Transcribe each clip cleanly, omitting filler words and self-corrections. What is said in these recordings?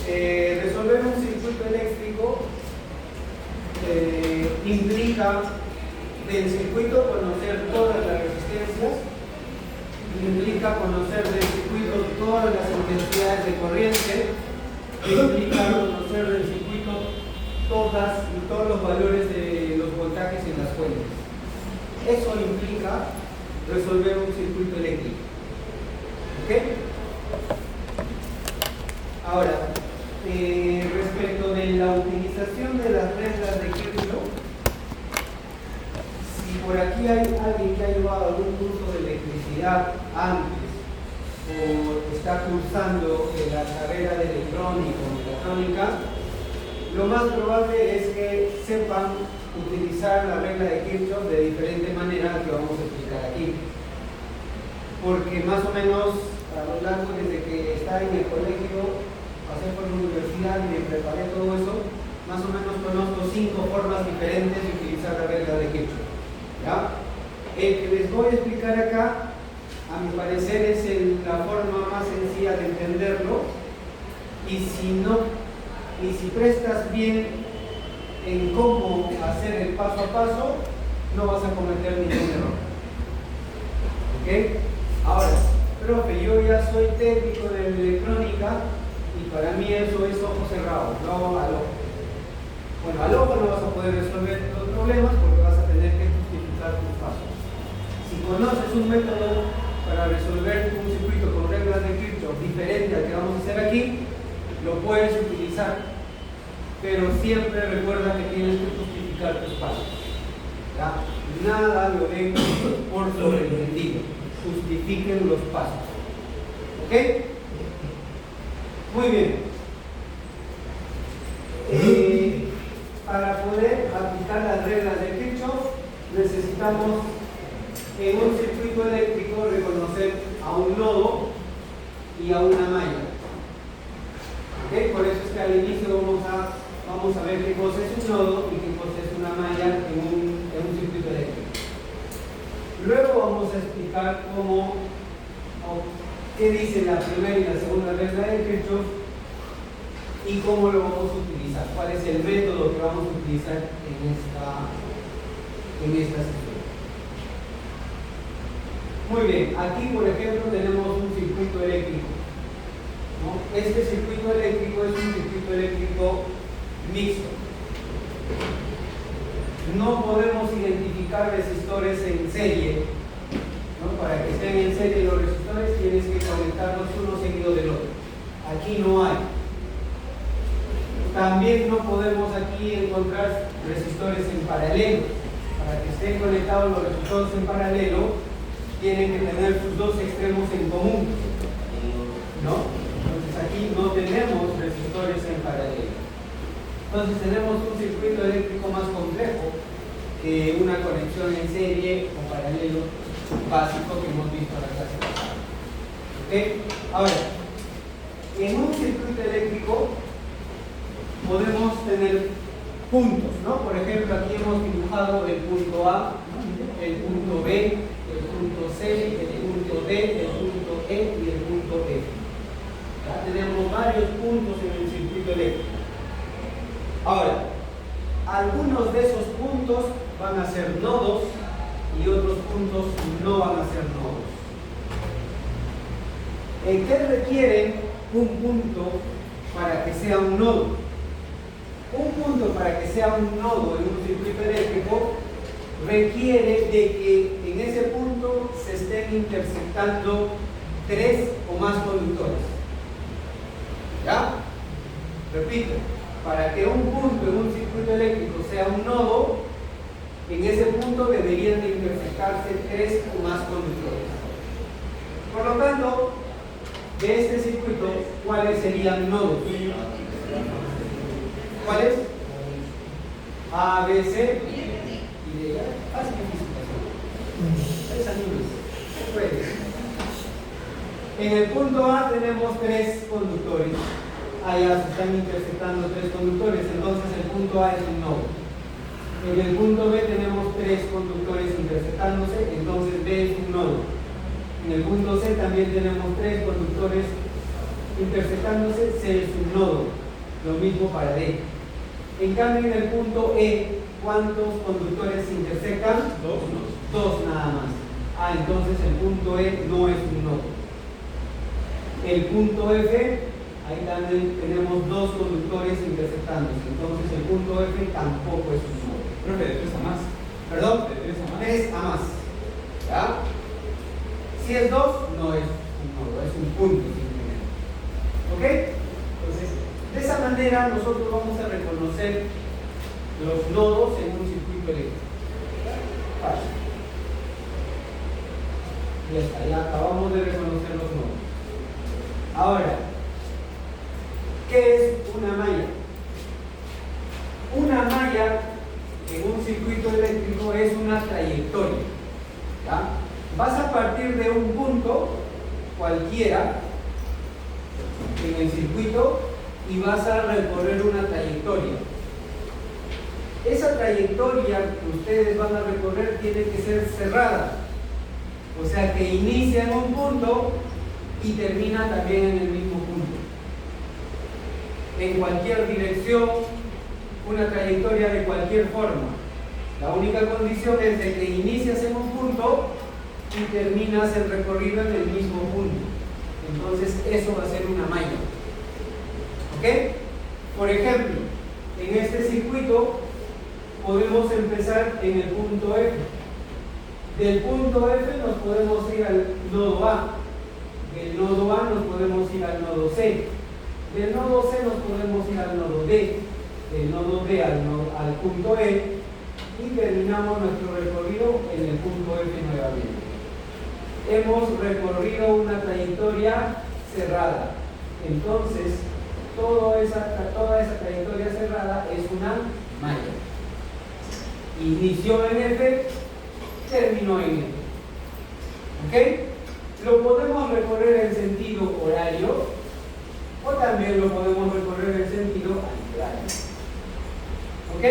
Resolver un circuito eléctrico implica del circuito conocer todas las resistencias, implica conocer del circuito todas las intensidades de corriente, implica conocer del circuito todos los valores de los voltajes en las fuentes. Eso implica resolver un circuito eléctrico. ¿Ok? Ahora, respecto de la utilización de las reglas de Kirchhoff, si por aquí hay alguien que ha llevado algún curso de electricidad antes o está cursando la carrera de electrónica o mecatrónica, lo más probable es que sepan utilizar la regla de Kirchhoff de diferente manera que vamos a explicar aquí. Porque más o menos a lo largo desde que está en el colegio, pasé por la universidad y me preparé todo eso, más o menos conozco 5 formas diferentes de utilizar la regla de Kirchhoff. ¿Ya? El que les voy a explicar acá, a mi parecer, es la forma más sencilla de entenderlo, y si prestas bien en cómo hacer el paso a paso, no vas a cometer ningún error. ¿Ok? Ahora, profe, yo ya soy técnico de electrónica y para mí eso es ojo cerrado, no al ojo. Bueno, al ojo no vas a poder resolver los problemas porque vas a tener que justificar tus pasos. Si conoces un método para resolver un circuito con reglas de Kirchhoff diferente al que vamos a hacer aquí, lo puedes utilizar, pero siempre recuerda que tienes que justificar tus pasos. ¿Ya? Nada lo den por sobreentendido. Justifiquen los pasos. ¿Ok? Muy bien. Para poder aplicar las reglas de Kirchhoff, necesitamos en un circuito eléctrico reconocer a un nodo y a una malla. ¿Ok? Por eso es que al inicio vamos a ver qué cosa es un nodo y qué cosa es una malla en un circuito eléctrico. Luego vamos a explicar qué dice la primera y la segunda regla de Kirchhoff y cómo lo vamos a utilizar, cuál es el método que vamos a utilizar en esta sesión. Muy bien, aquí por ejemplo tenemos un circuito eléctrico, ¿no? Este circuito eléctrico es un circuito eléctrico mixto. No podemos identificar resistores en serie, ¿no? Para que estén en serie los resistores tienes que conectarlos uno seguido del otro. Aquí no hay. También no podemos aquí encontrar resistores en paralelo. Para que estén conectados los resistores en paralelo, tienen que tener sus dos extremos en común, ¿no? Entonces aquí no tenemos resistores en paralelo. Entonces tenemos un circuito eléctrico más complejo que una conexión en serie o paralelo básico que hemos visto en la clase pasada. ¿Okay? Ahora, en un circuito eléctrico podemos tener puntos, ¿no? Por ejemplo, aquí hemos dibujado el punto A, el punto B, el punto C, el punto D, el punto E y el punto F. ¿Ya? Tenemos varios puntos en el circuito eléctrico. Ahora, algunos de esos puntos van a ser nodos y otros puntos no van a ser nodos. ¿Qué requiere un punto para que sea un nodo? Un punto para que sea un nodo en un circuito eléctrico requiere de que en ese punto se estén intersectando 3 o más conductores. ¿Ya? Repito. Para que un punto en un circuito eléctrico sea un nodo, en ese punto deberían de intersectarse 3 o más conductores. Por lo tanto, de este circuito, ¿cuáles serían nodos? ¿Cuáles? A, B, C y D. Fácil física. Es animes. En el punto A tenemos 3 conductores. Allá se están intersectando 3 conductores, entonces el punto A es un nodo. En el punto B tenemos 3 conductores intersectándose, entonces B es un nodo. En el punto C también tenemos 3 conductores intersectándose, C es un nodo. Lo mismo para D. En cambio, en el punto E, ¿cuántos conductores se intersectan? Dos nada más. Entonces el punto E no es un nodo. El punto F, ahí también tenemos dos conductores intersectándose. Entonces el punto F tampoco es un nodo. Profe, de 3 a más. ¿Perdón? De 3 a más. 3 a más. ¿Ya? Si es 2, no es un nodo, es un punto simplemente. ¿Ok? Entonces, de esa manera nosotros vamos a reconocer los nodos en un circuito eléctrico. Fácil. Ya está, ya acabamos de reconocer los nodos. Ahora, ¿qué es una malla? Una malla en un circuito eléctrico es una trayectoria. ¿Ya? Vas a partir de un punto cualquiera en el circuito y vas a recorrer una trayectoria. Esa trayectoria que ustedes van a recorrer tiene que ser cerrada. O sea que inicia en un punto y termina también en el mismo punto. En cualquier dirección, una trayectoria de cualquier forma. La única condición es de que inicias en un punto y terminas el recorrido en el mismo punto. Entonces eso va a ser una malla. ¿Ok? Por ejemplo, en este circuito podemos empezar en el punto F. Del punto F nos podemos ir al nodo A. Del nodo A nos podemos ir al nodo C. Del nodo C nos podemos ir al nodo D. Del nodo D al punto E. Y terminamos nuestro recorrido en el punto F nuevamente. Hemos recorrido una trayectoria cerrada. Entonces, toda esa trayectoria cerrada es una malla. Inició en F, terminó en F. ¿Ok? Lo podemos recorrer en sentido horario o también lo podemos recorrer en sentido antihorario. ¿Ok?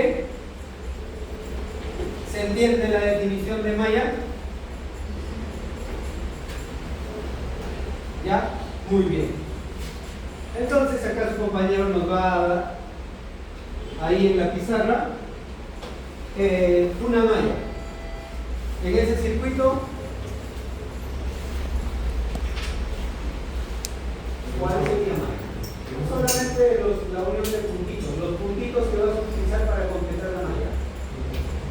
¿Se entiende la definición de malla? ¿Ya? Muy bien. Entonces acá su compañero nos va a dar ahí en la pizarra una malla. En ese circuito, ¿cuál sería malla? Solamente la unión de puntitos, los puntitos que vas a utilizar para completar la malla.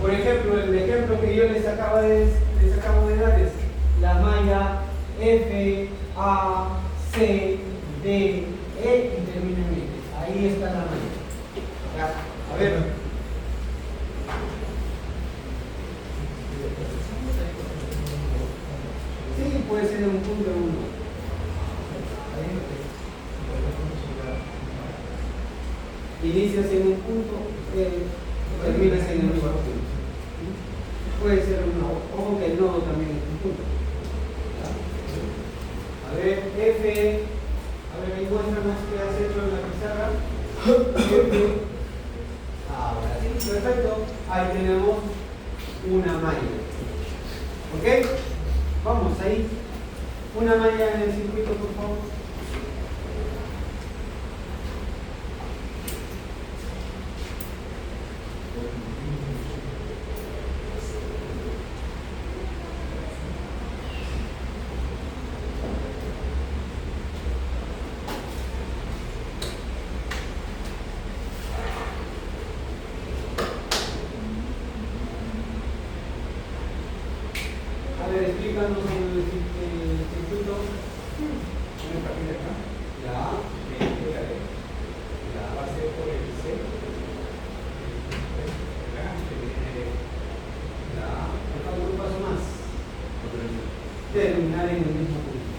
Por ejemplo, el ejemplo que yo les acabo de dar es la malla F, A, C, D, E y termina en F. Ahí está la malla. Ya, a ver. Sí, puede ser en un punto de uno. Inicias en un punto, terminas en el mismo punto. Puede ser ojo que el nodo también es un punto. A ver, F, a ver, encuéntranos qué has hecho en la pizarra. F. Ahora sí, perfecto. Ahí tenemos una malla. ¿Ok? Vamos ahí. Una malla en el circuito, por favor. A ver, explícanos el circuito. Ya. Pasé por el C. Un paso más. Terminar en el mismo punto.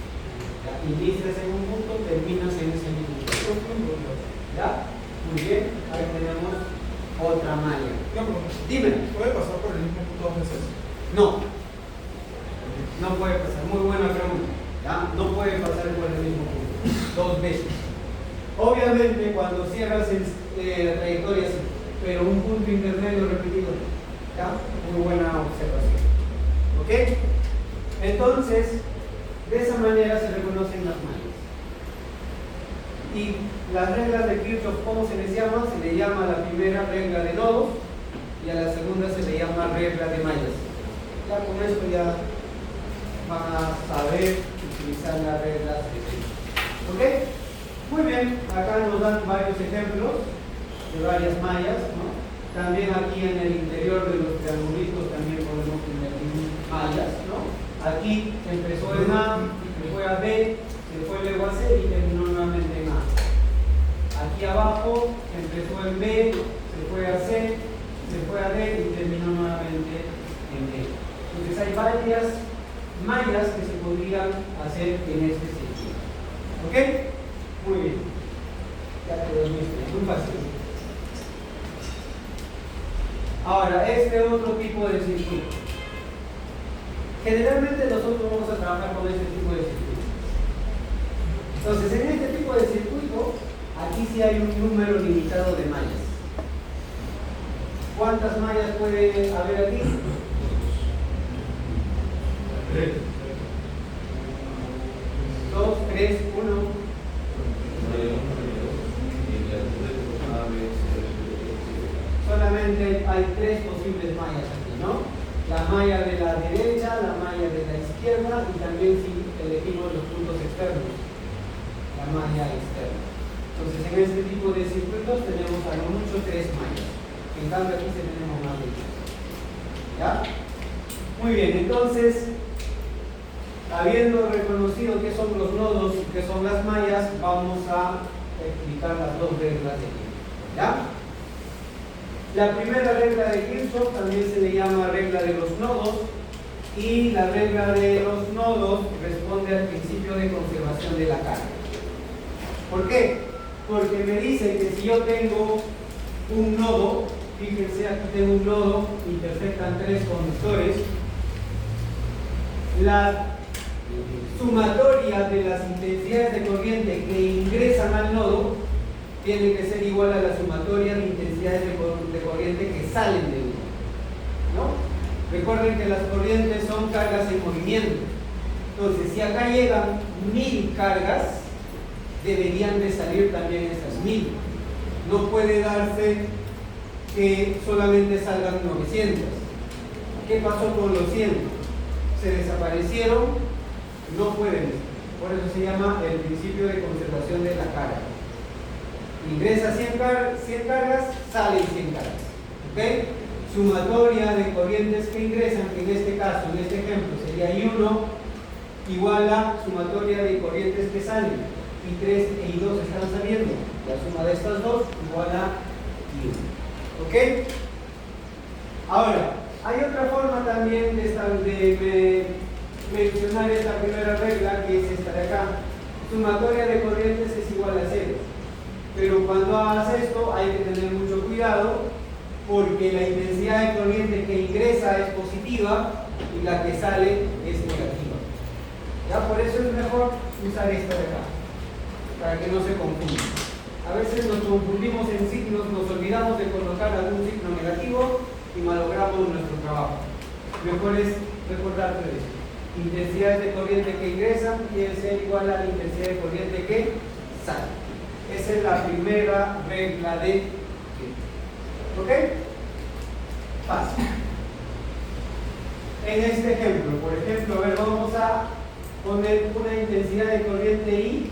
Ya. Inicias en un punto, terminas en ese mismo punto. ¿Ya? Muy bien. Ahí tenemos otra malla. Dime. ¿Puede pasar por el mismo punto dos veces? No. No puede pasar. Muy buena pregunta. ¿Ya? No puede pasar por el mismo punto. Dos veces. Obviamente cuando cierras la trayectoria sí, pero un punto intermedio repetido. ¿Ya? Muy buena observación. ¿Ok? Entonces, de esa manera se reconocen las mallas. Y las reglas de Kirchhoff, ¿cómo se les llama? Se le llama a la primera regla de nodos y a la segunda se le llama regla de mallas. Ya con esto ya van a saber utilizar las reglas de Kirchhoff. ¿Ok? Muy bien, acá nos dan varios ejemplos de varias mallas, ¿no? También aquí en el interior de los triangulitos también podemos tener mallas, ¿no? Aquí empezó en A, se fue a B, se fue luego a C y terminó nuevamente en A. Aquí abajo empezó en B, se fue a C, se fue a D y terminó nuevamente en D. Entonces hay varias mallas que se podrían hacer en este sentido. ¿Ok? Muy bien. Ya te dormiste, muy fácil. Ahora, este otro tipo de circuito. Generalmente nosotros vamos a trabajar con este tipo de circuito. Entonces, en este tipo de circuito, aquí sí hay un número limitado de mallas. ¿Cuántas mallas puede haber aquí? 2, 3, 1. Solamente hay 3 posibles mallas aquí, ¿no? La malla de la derecha, la malla de la izquierda y también si elegimos los puntos externos, la malla externa. Entonces en este tipo de circuitos tenemos a lo mucho 3 mallas. En cambio aquí sí tenemos más de 3. ¿Ya? Muy bien, entonces, habiendo reconocido qué son los nodos y qué son las mallas, vamos a explicar las dos reglas de Kirchhoff. ¿Ya? La primera regla de Kirchhoff también se le llama regla de los nodos y la regla de los nodos responde al principio de conservación de la carga. ¿Por qué? Porque me dice que si yo tengo un nodo, fíjense aquí tengo un nodo, intersectan 3 conductores, la sumatoria de las intensidades de corriente que ingresan al nodo tiene que ser igual a la sumatoria de intensidades de corriente que salen de uno, ¿no? Recuerden que las corrientes son cargas en movimiento. Entonces, si acá llegan 1000 cargas, deberían de salir también esas 1000. No puede darse que solamente salgan 900. ¿Qué pasó con los 100? ¿Se desaparecieron? No pueden. Por eso se llama el principio de conservación de la carga. Ingresa 100 cargas, salen 100 cargas. ¿Ok? Sumatoria de corrientes que ingresan, que en este caso, en este ejemplo, sería I1 igual a sumatoria de corrientes que salen. I3 e I2 están saliendo. La suma de estas dos igual a I1. ¿Ok? Ahora, hay otra forma también de mencionar esta primera regla, que es esta de acá. Sumatoria de corrientes es igual a 0. Pero cuando hagas esto hay que tener mucho cuidado porque la intensidad de corriente que ingresa es positiva y la que sale es negativa. ¿Ya? Por eso es mejor usar esta de acá, para que no se confunda. A veces nos confundimos en signos, nos olvidamos de colocar algún signo negativo y malogramos nuestro trabajo. Mejor es recordar esto. Intensidades de corriente que ingresan tiene que ser igual a la intensidad de corriente que sale. Esa es la primera regla de Kirchhoff. ¿Ok? Fácil. En este ejemplo, por ejemplo, a ver, vamos a poner una intensidad de corriente I,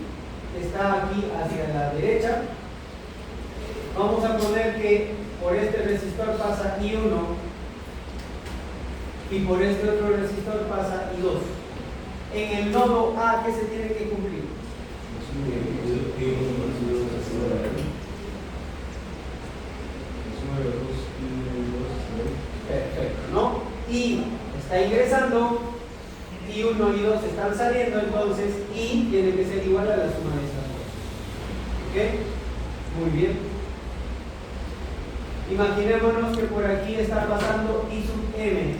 que está aquí hacia la derecha. Vamos a poner que por este resistor pasa I1 y por este otro resistor pasa I2. En el nodo A, ¿qué se tiene que cumplir? Perfecto, ¿no? Y está ingresando, I1 y I2 están saliendo, entonces I tiene que ser igual a la suma de estas dos. ¿Ok? Muy bien. Imaginémonos que por aquí está pasando I sub M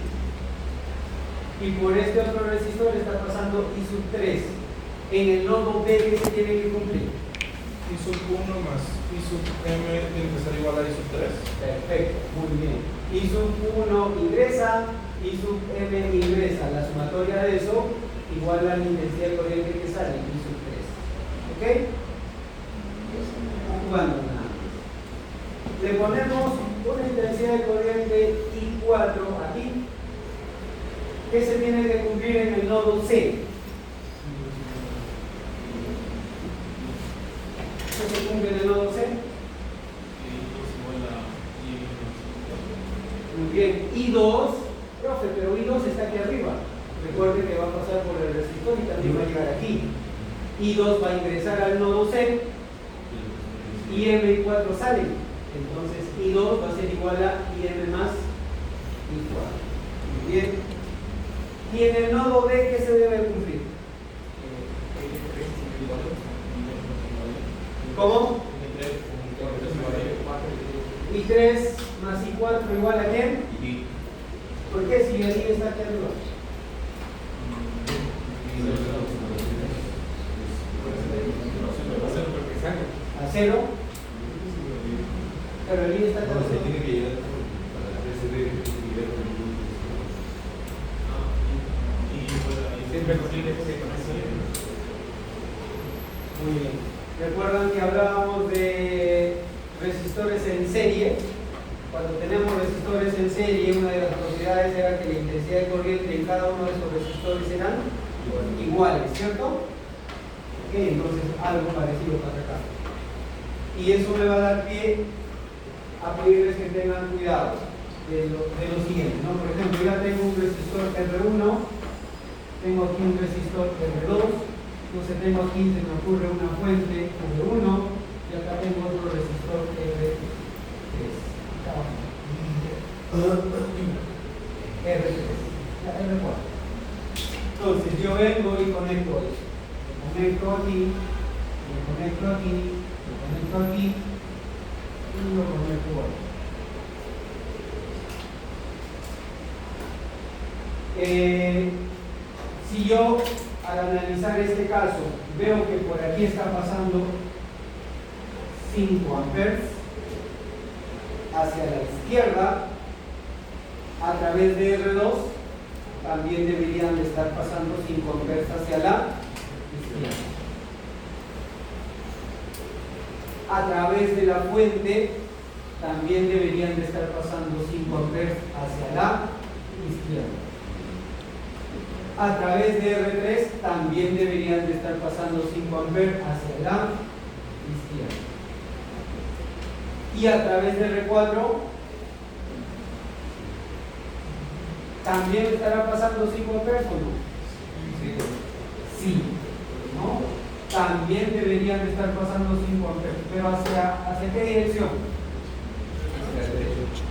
y por este otro resistor está pasando I sub 3. En el nodo B, ¿qué se tiene que cumplir? I sub 1 más I sub M tiene que ser igual a I sub 3. Perfecto, muy bien. I sub 1 ingresa, I sub M ingresa. La sumatoria de eso igual a la intensidad de corriente que sale, I sub 3. ¿Ok? cuando nada más. Le ponemos una intensidad de corriente I4 aquí, que se tiene que cumplir en el nodo C. ¿Qué se cumple en el nodo C? Muy bien, I2, profe, pero I2 está aquí arriba. Recuerde que va a pasar por el resistor y también va a llegar aquí. I2 va a ingresar al nodo C y M y 4 salen. Entonces I2 va a ser igual a IM más I4. Muy bien. Y en el nodo D, ¿qué se debe cumplir? ¿Cómo? I3 más I4 igual a ¿quién? ¿Por qué si el I está aquí arriba? A 0. Pero el I está aquí arriba. Tiene que llegar para recibir Muy bien. ¿Recuerdan que hablábamos de resistores en serie? Cuando tenemos resistores en serie, una de las propiedades era que la intensidad de corriente en cada uno de esos resistores eran iguales, ¿cierto? Ok, entonces algo parecido para acá. Y eso me va a dar pie a pedirles que tengan cuidado de lo siguiente, ¿no? Por ejemplo, ya tengo un resistor R1, tengo aquí un resistor R2, entonces tengo aquí, se me ocurre una fuente R1 y acá tengo otro resistor R3. R3, R4. Entonces yo vengo y conecto esto. Lo conecto aquí, lo conecto aquí, lo conecto aquí y lo conecto aquí. Si yo al analizar este caso veo que por aquí está pasando 5 amperes hacia la izquierda a través de R2, también deberían de estar pasando 5 amperes hacia la izquierda. A través de la fuente también deberían de estar pasando 5 amperes hacia la izquierda. A través de R3 también deberían de estar pasando 5 amperes hacia la izquierda. Y a través de R4 también estará pasando 5 amperes o no? Sí. ¿No? También deberían de estar pasando 5 amperes. Pero ¿hacia qué dirección?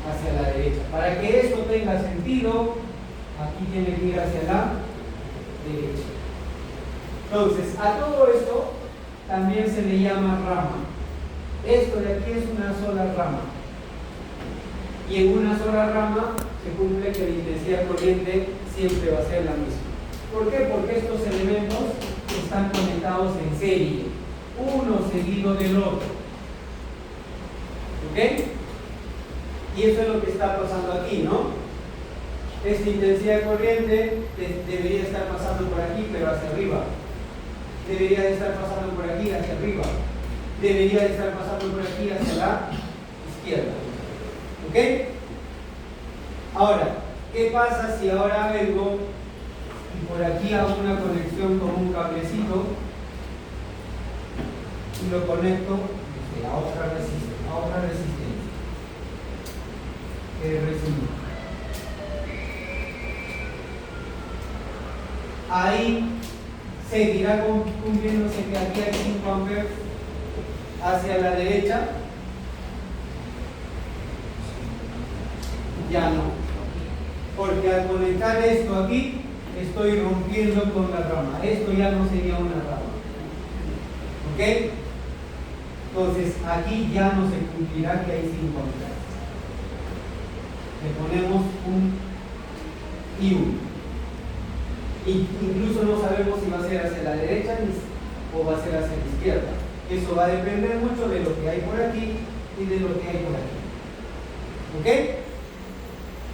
Hacia la derecha. Para que esto tenga sentido, aquí tiene que ir hacia la derecha. Entonces, a todo esto también se le llama rama. Esto de aquí es una sola rama. Y en una sola rama se cumple que la intensidad corriente siempre va a ser la misma. ¿Por qué? Porque estos elementos están conectados en serie, uno seguido del otro. ¿Ok? Y eso es lo que está pasando aquí, ¿no? Esta intensidad de corriente debería estar pasando por aquí, pero hacia arriba. Debería de estar pasando por aquí, hacia arriba. Debería de estar pasando por aquí, hacia la izquierda. ¿Ok? Ahora, ¿qué pasa si ahora vengo y por aquí hago una conexión con un cablecito y lo conecto a otra resistencia? R5. Ahí seguirá cumpliéndose que aquí hay 5 amperes hacia la derecha. Ya no, porque al conectar esto aquí estoy rompiendo con la rama. Esto ya no sería una rama. ¿Ok? Entonces aquí ya no se cumplirá que hay 5 amperes. Le ponemos un I1. Incluso no sabemos si va a ser hacia la derecha o va a ser hacia la izquierda. Eso va a depender mucho de lo que hay por aquí y de lo que hay por aquí. ¿Ok?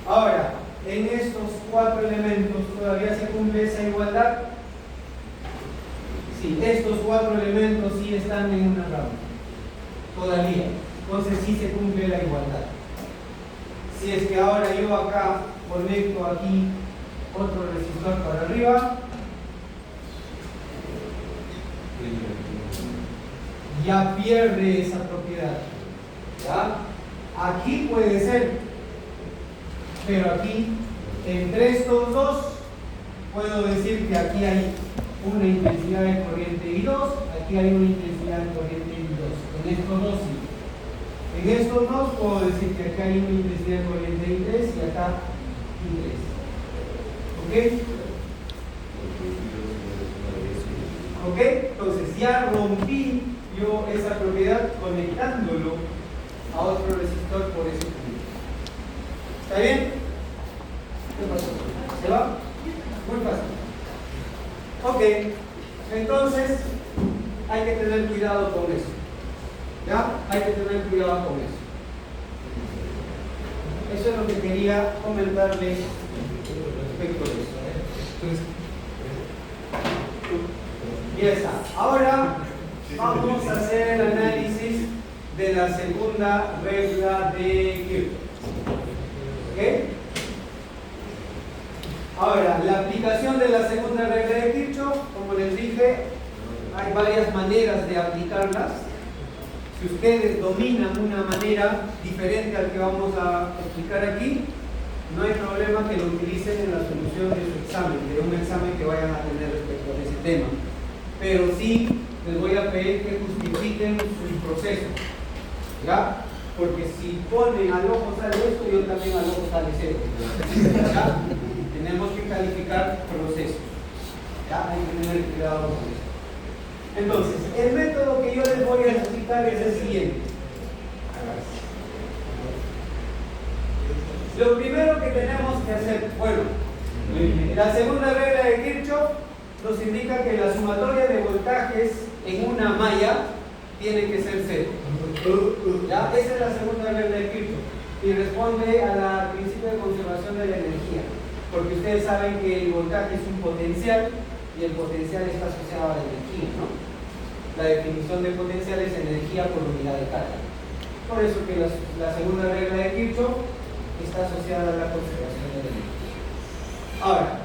Ahora, en estos 4 elementos todavía se cumple esa igualdad. Sí, estos 4 elementos sí están en una rama. todavía. Entonces sí se cumple la igualdad. Si es que ahora yo acá conecto aquí otro resistor para arriba, ya pierde esa propiedad. ¿Ya? Aquí puede ser, pero aquí, entre estos dos, puedo decir que aquí hay una intensidad de corriente I2, aquí hay una intensidad de corriente I2. En estos dos sí. En estos dos puedo decir que acá hay una intensidad de corriente I3 y acá I3. ¿Ok? ¿Ok? Entonces ya rompí yo esa propiedad conectándolo a otro resistor por ese punto. ¿Está bien? ¿Qué pasó? ¿Se va? Muy fácil. Ok, entonces hay que tener cuidado con eso. ¿Ya? Hay que tener cuidado con eso. Eso es lo que quería comentarles respecto a eso. Ya está. Ahora vamos a hacer el análisis de la segunda regla de Kirchhoff. ¿Ok? Ahora, la aplicación de la segunda regla de Kirchhoff, como les dije, hay varias maneras de aplicarlas. Si ustedes dominan una manera diferente al que vamos a explicar aquí, no hay problema que lo utilicen en la solución de su examen, de un examen que vayan a tener respecto a ese tema. Pero sí les voy a pedir que justifiquen sus procesos, ¿ya? Porque si ponen al ojo sale esto, yo también al ojo sale cero, ¿ya? Tenemos que calificar procesos, ¿ya? Hay que tener cuidado con eso. Entonces, el método que yo les voy a explicar es el siguiente. Lo primero que tenemos que hacer, bueno, la segunda regla de Kirchhoff nos indica que la sumatoria de voltajes en una malla tiene que ser cero. ¿Ya? Esa es la segunda regla de Kirchhoff y responde al principio de conservación de la energía, porque ustedes saben que el voltaje es un potencial y el potencial está asociado a la energía, ¿no? La definición de potencial es energía por unidad de carga. Por eso que la segunda regla de Kirchhoff está asociada a la conservación de la energía. Ahora,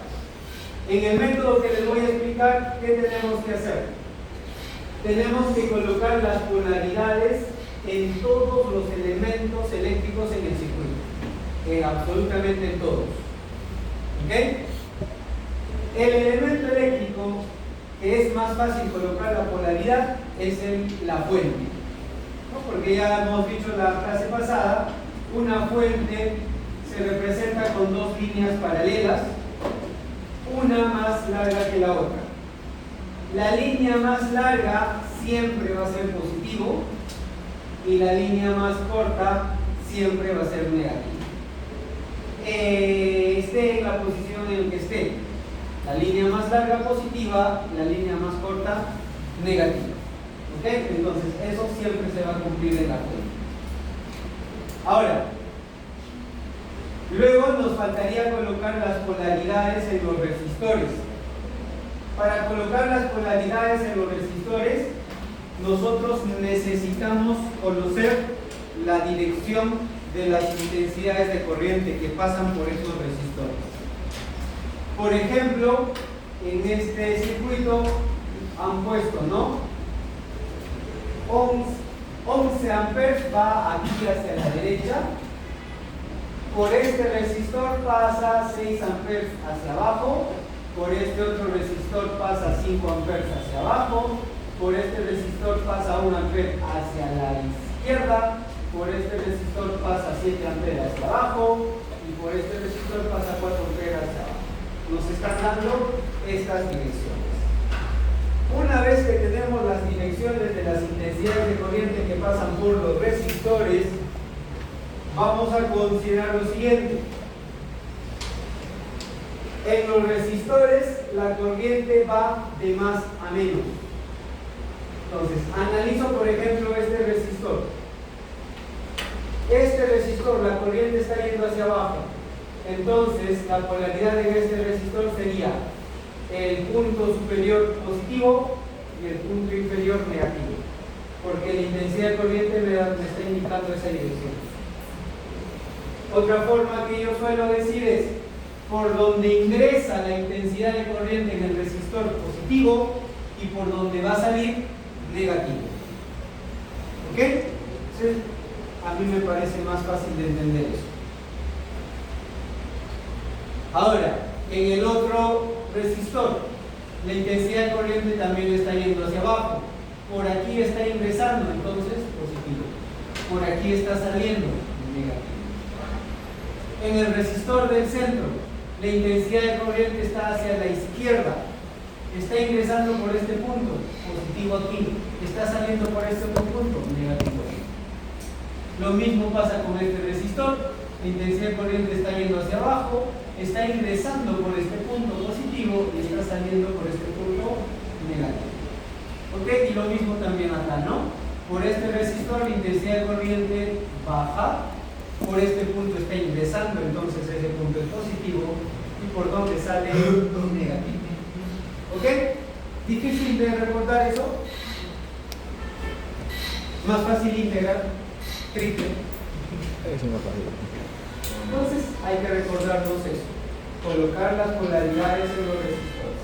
en el método que les voy a explicar, ¿qué tenemos que hacer? Tenemos que colocar las polaridades en todos los elementos eléctricos en el circuito, absolutamente en todos. ¿Ok? El elemento eléctrico que es más fácil colocar la polaridad es la fuente, ¿no? Porque ya hemos dicho en la clase pasada, una fuente se representa con dos líneas paralelas, una más larga que la otra. La línea más larga siempre va a ser positivo y la línea más corta siempre va a ser negativa. Esté en la posición en que esté. La línea más larga positiva, la línea más corta negativa. ¿Ok? Entonces eso siempre se va a cumplir en la fuente. Ahora, luego nos faltaría colocar las polaridades en los resistores. Para colocar las polaridades en los resistores, nosotros necesitamos conocer la dirección de las intensidades de corriente que pasan por estos resistores. Por ejemplo, en este circuito han puesto, ¿no? 11 amperes va aquí hacia la derecha. Por este resistor pasa 6 amperes hacia abajo. Por este otro resistor pasa 5 amperes hacia abajo. Por este resistor pasa 1 ampere hacia la izquierda. Por este resistor pasa 7 amperes hacia abajo. Y por este resistor pasa 4 amperes hacia abajo. Nos están dando estas direcciones. Una vez que tenemos las direcciones de las intensidades de corriente que pasan por los resistores, vamos a considerar lo siguiente. En los resistores la corriente va de más a menos. Entonces, analizo por ejemplo este resistor. Este resistor, la corriente está yendo hacia abajo. Entonces, la polaridad en este resistor sería el punto superior positivo y el punto inferior negativo. porque la intensidad de corriente me está indicando esa dirección. Otra forma que yo suelo decir es, por donde ingresa la intensidad de corriente en el resistor positivo y por donde va a salir negativo. ¿Ok? Entonces, a mí me parece más fácil de entender eso. Ahora, en el otro resistor, la intensidad de corriente también está yendo hacia abajo. Por aquí está ingresando, entonces positivo. Por aquí está saliendo, negativo. En el resistor del centro, la intensidad de corriente está hacia la izquierda. Está ingresando por este punto, positivo aquí. Está saliendo por este otro punto, negativo aquí. Lo mismo pasa con este resistor. La intensidad de corriente está yendo hacia abajo, está ingresando por este punto positivo y está saliendo por este punto negativo. ¿Ok? Y lo mismo también acá, ¿no? Por este resistor la intensidad de corriente baja, por este punto está ingresando, entonces ese punto es positivo, y por donde sale negativo. ¿Ok? ¿Difícil de recordar eso? Más fácil integrar, triple. Eso no pasa. Entonces hay que recordarnos eso, colocar las polaridades en los resistores.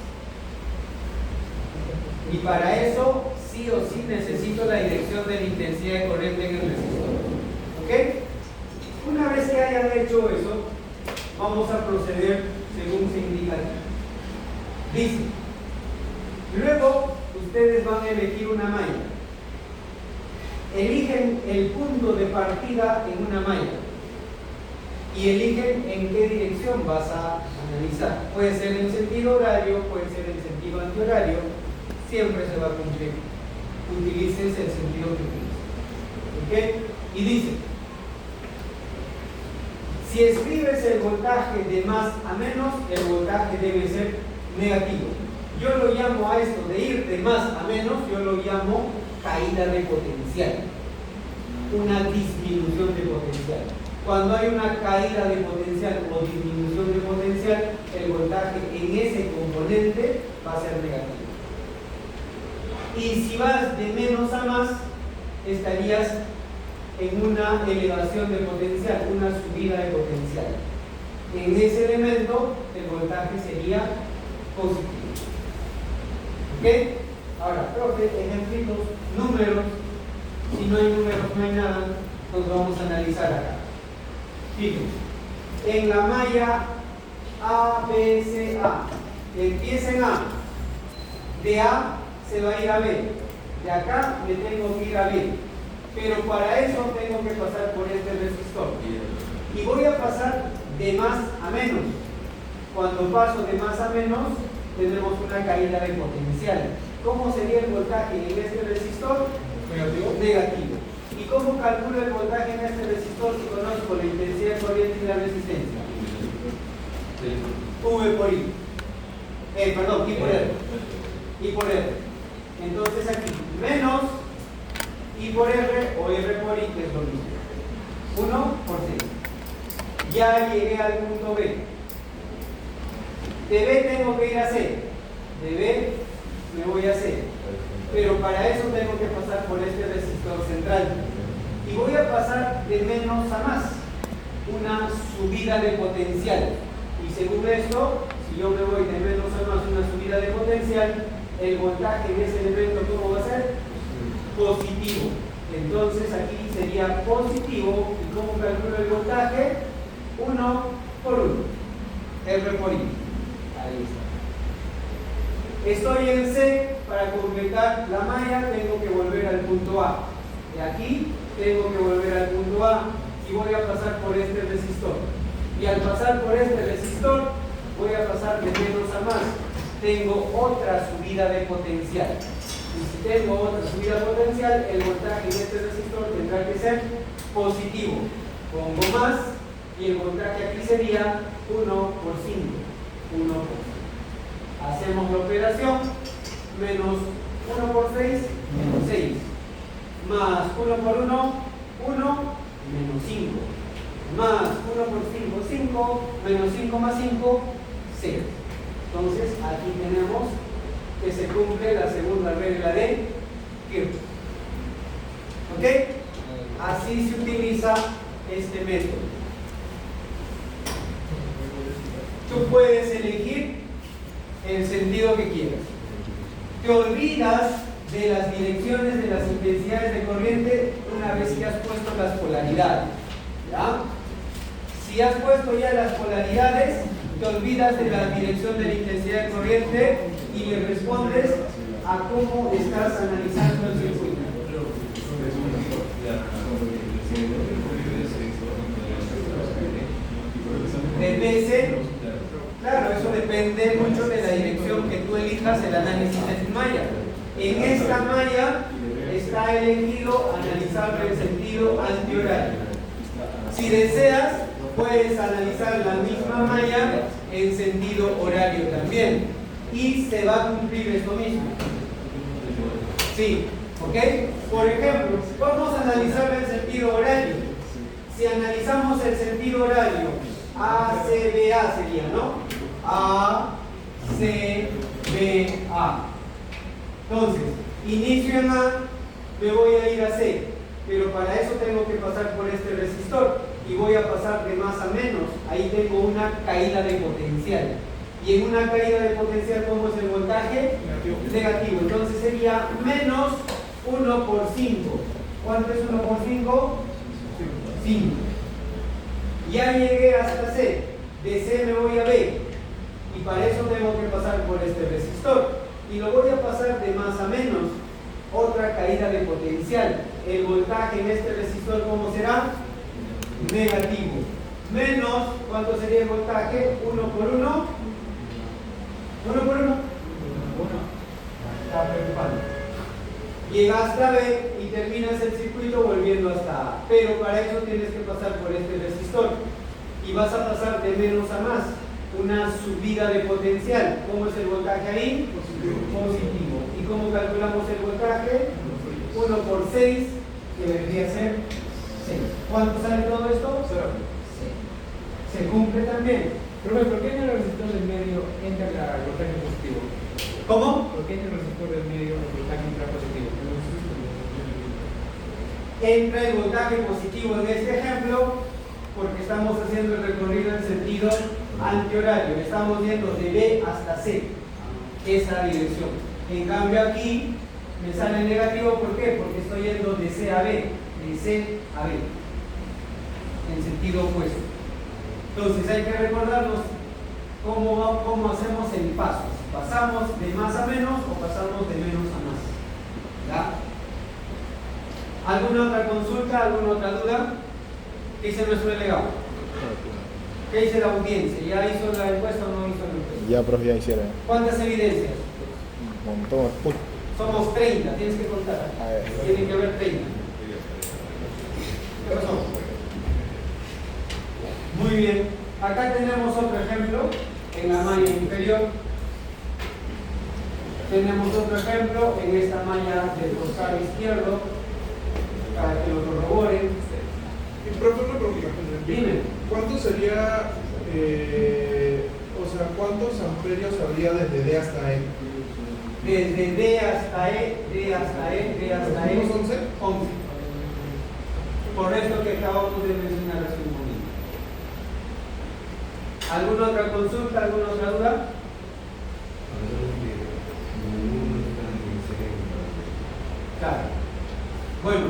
Y para eso, sí o sí, necesito la dirección de la intensidad de corriente en el resistor. ¿Ok? Una vez que hayan hecho eso, vamos a proceder según se indica aquí. Dice, luego ustedes van a elegir una malla. Eligen el punto de partida en una malla y eligen en qué dirección vas a analizar. Puede ser en sentido horario, puede ser en sentido antihorario, siempre se va a cumplir. Utilices el sentido que utilices. ¿Ok? Y dice, si escribes el voltaje de más a menos, el voltaje debe ser negativo. Yo lo llamo a esto de ir de más a menos, yo lo llamo caída de potencial, una disminución de potencial. Cuando hay una caída de potencial o disminución de potencial, el voltaje en ese componente va a ser negativo. Y si vas de menos a más, estarías en una elevación de potencial, una subida de potencial. En ese elemento, el voltaje sería positivo. ¿Ok? Ahora, profe, ejemplitos, números. Si no hay números, no hay nada. Nos vamos a analizar acá. Fíjense, en la malla A, B, C, A, empieza en A. De A se va a ir a B. De acá me tengo que ir a B. Pero para eso tengo que pasar por este resistor. Y voy a pasar de más a menos. Cuando paso de más a menos, tenemos una caída de potencial. ¿Cómo sería el voltaje en este resistor? Negativo. Negativo. ¿Y cómo calculo el voltaje en este resistor si conozco la intensidad de corriente y la resistencia? V por I. Perdón, I por R. I por R. Entonces aquí, menos I por R o R por I, que es lo mismo. 1 por 6. Ya llegué al punto B. De B tengo que ir a C. De B me voy a C. Pero para eso tengo que pasar por este resistor central. Y voy a pasar de menos a más. Una subida de potencial. Y según esto, si yo me voy de menos a más, una subida de potencial, el voltaje en ese elemento, ¿cómo va a ser? Positivo. Entonces aquí sería positivo. ¿Y cómo calculo el voltaje? 1 por 1. R por I. Ahí está. Estoy en C, para completar la malla tengo que volver al punto A. De aquí tengo que volver al punto A y voy a pasar por este resistor. Y al pasar por este resistor, voy a pasar de menos a más. Tengo otra subida de potencial. Y si tengo otra subida de potencial, el voltaje en este resistor tendrá que ser positivo. Pongo más y el voltaje aquí sería 1 por 5. 1 por 5. Hacemos la operación, menos 1 por 6, menos 6, más 1 por 1, 1, menos 5, más 1 por 5, 5, menos 5 más 5, 0. Entonces aquí tenemos que se cumple la segunda regla de Kirchhoff. ¿Ok? Así se utiliza este método. Tú puedes elegir el sentido que quieras. Te olvidas de las direcciones de las intensidades de corriente una vez que has puesto las polaridades. ¿Ya? Si has puesto ya las polaridades, te olvidas de la dirección de la intensidad de corriente y le respondes a cómo estás analizando el circuito. Depende, claro, eso depende mucho de la dirección que tú elijas el análisis de tu malla. En esta malla está elegido analizar el sentido antihorario. Si deseas, puedes analizar la misma malla en sentido horario también. Y se va a cumplir esto mismo. Sí, ¿ok? Por ejemplo, vamos a analizar el sentido horario. Si analizamos el sentido horario, ACBA sería, ¿no? ACBA. Entonces, inicio en A, me voy a ir a C, pero para eso tengo que pasar por este resistor y voy a pasar de más a menos. Ahí tengo una caída de potencial. Y en una caída de potencial, ¿cómo es el voltaje? Negativo. Entonces sería menos 1 por 5. ¿Cuánto es 1 por 5? 5. Ya llegué hasta C. De C me voy a B. Y para eso tengo que pasar por este resistor. Y lo voy a pasar de más a menos. Otra caída de potencial. El voltaje en este resistor, ¿cómo será? Negativo. Menos, ¿cuánto sería el voltaje? 1 por 1. 1 por 1. Está preocupante. Llega hasta B y terminas el circuito volviendo hasta A. Pero para eso tienes que pasar por este resistor. Y vas a pasar de menos a más. Una subida de potencial. ¿Cómo es el voltaje ahí? Positivo. ¿Y cómo calculamos el voltaje? 1 por 6, que debería ser 6. ¿Cuánto sale todo esto? 0. Se cumple también. Profe, ¿por qué en el resistor del medio entra el voltaje positivo? ¿Cómo? ¿Por qué en el resistor del medio el voltaje entra positivo? Entra el voltaje positivo en este ejemplo porque estamos haciendo el recorrido en sentido antihorario. Estamos yendo de B hasta C, esa dirección. En cambio aquí me sale negativo, ¿por qué? Porque estoy yendo de C a B, de C a B, en sentido opuesto. Entonces hay que recordarnos cómo hacemos el paso. Si pasamos de más a menos o pasamos de menos a más. ¿Ya? ¿Alguna otra consulta? ¿Alguna otra duda? ¿Qué dice nuestro delegado? ¿Qué dice la audiencia? ¿Ya hizo la encuesta o no hizo la encuesta? Ya, profe, ya hicieron. ¿Cuántas evidencias? Un montón. Somos 30, tienes que contar. A ver. Tiene que haber 30. ¿Qué pasó? Muy bien. Acá tenemos otro ejemplo en la malla inferior. Tenemos otro ejemplo en esta malla del costado izquierdo, para que lo corroboren. Y profe, una pregunta. Dime. ¿Cuánto sería, cuántos amperios habría desde D hasta E? Desde D hasta E, D hasta E, D hasta E. ¿Unos 11? 11. Por esto que acabamos de mencionar hace un momento. ¿Alguna otra consulta? ¿Alguna otra duda? Claro. Bueno,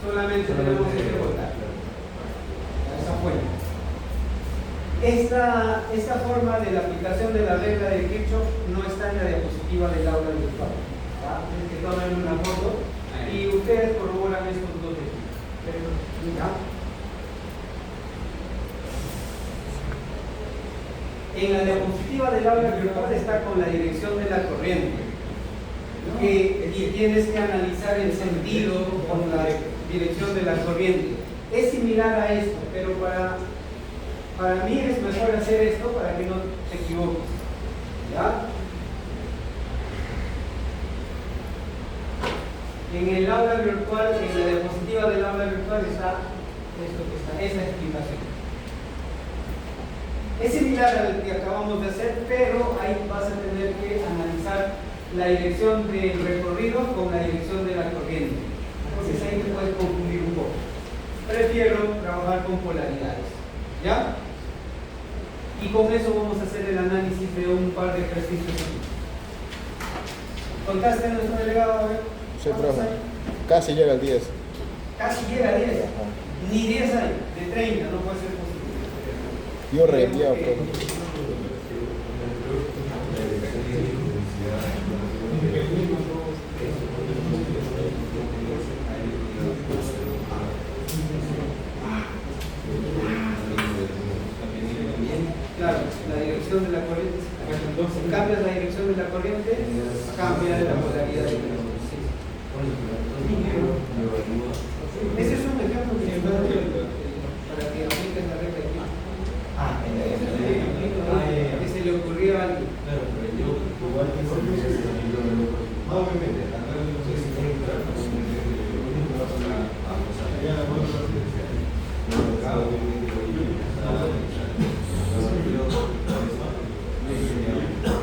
solamente tenemos este voltaje. Esa fuente. Esta forma de la aplicación de la regla de Kirchhoff no está en la diapositiva del aula virtual. Tienen que tomar una foto y ustedes corroboran estos dos ejemplos. ¿Ya? En la diapositiva del aula virtual está con la dirección de la corriente. Y tienes que analizar el sentido con la dirección de la corriente. Es similar a esto, pero para mí es mejor hacer esto para que no te equivoques. ¿Ya? En el aula virtual, en la diapositiva del aula virtual está esto que está, esa explicación. Es similar al que acabamos de hacer, pero ahí vas a tener que analizar la dirección del recorrido con la dirección de la corriente. Entonces ahí te puedes confundir un poco. Prefiero trabajar con polaridades. ¿Ya? Y con eso vamos a hacer el análisis de un par de ejercicios aquí. ¿Contaste nuestro delegado? A ver. Sí, ¿Cuántos profe. hay? Casi llega al 10. Casi llega a 10. Ajá. Ni 10 hay. De 30, no puede ser posible. Yo regueado, Creo que- profe. Claro, la dirección de la corriente. Si cambias la dirección de la corriente, cambia la polaridad de la corriente. Ese es un ejemplo que yo doy para que apliquen la regla aquí. Que se le ocurrió a alguien.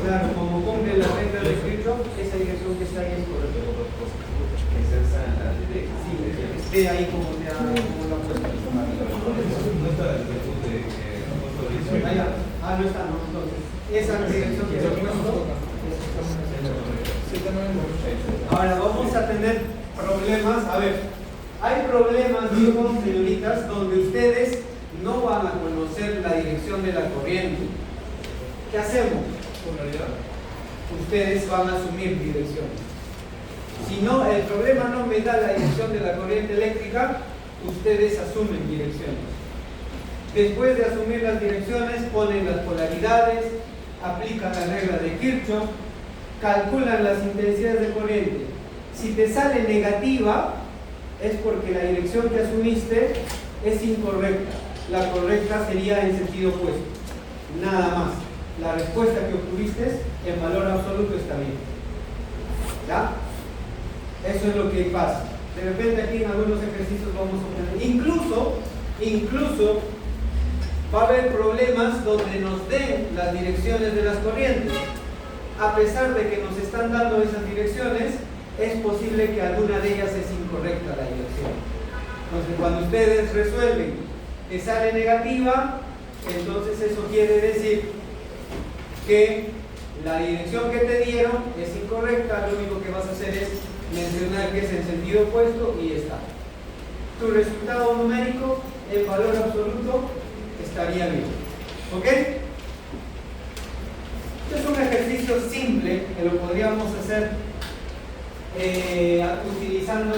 Claro, como cumple la regla de Kirchhoff, esa dirección que está ahí es correcta. Sí, esté ahí como te ha puesto. No está, no, entonces. Esa dirección que se ha puesto. Ahora vamos a tener problemas. A ver, hay problemas, digo, señoritas, donde ustedes no van a conocer la dirección de la corriente. ¿Qué hacemos? Polaridad. Ustedes van a asumir direcciones. Si no, el problema no me da la dirección de la corriente eléctrica, ustedes asumen direcciones. Después de asumir las direcciones, ponen las polaridades, aplican la regla de Kirchhoff, calculan las intensidades de corriente. Si te sale negativa, es porque la dirección que asumiste es incorrecta. La correcta sería en sentido opuesto. Nada más. La respuesta que obtuviste en valor absoluto está bien. ¿Ya? Eso es lo que pasa. De repente aquí en algunos ejercicios vamos a obtener. Incluso va a haber problemas donde nos den las direcciones de las corrientes. A pesar de que nos están dando esas direcciones, es posible que alguna de ellas es incorrecta la dirección. Entonces, cuando ustedes resuelven que sale negativa, entonces eso quiere decir que la dirección que te dieron es incorrecta. Lo único que vas a hacer es mencionar que es en sentido opuesto y está. Tu resultado numérico en valor absoluto estaría bien. ¿Ok? Este es un ejercicio simple que lo podríamos hacer utilizando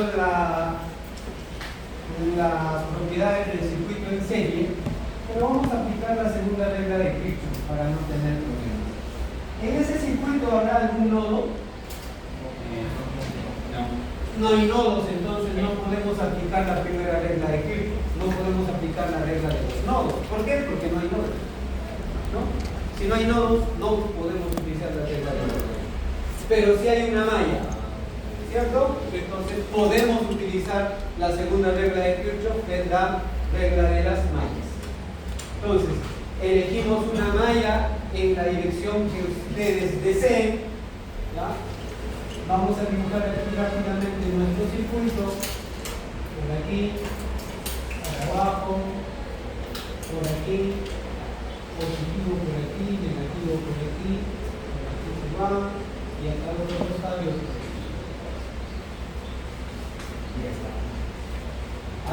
las propiedades del circuito en serie, pero vamos a aplicar la segunda regla de Kirchhoff para no tener problemas. ¿En ese circuito habrá algún nodo? No hay nodos, entonces no podemos aplicar la primera regla de Kirchhoff, no podemos aplicar la regla de los nodos. ¿Por qué? Porque no hay nodos, ¿no? Si no hay nodos, no podemos utilizar la regla de los nodos. Pero si hay una malla, ¿cierto? Entonces podemos utilizar la segunda regla de Kirchhoff, que es la regla de las mallas. Entonces, elegimos una malla en la dirección que ustedes deseen, ¿ya? Vamos a dibujar aquí rápidamente nuestro circuito, por aquí, para abajo, por aquí, positivo por aquí, negativo por aquí se va, y acá los otros lados. Ya está.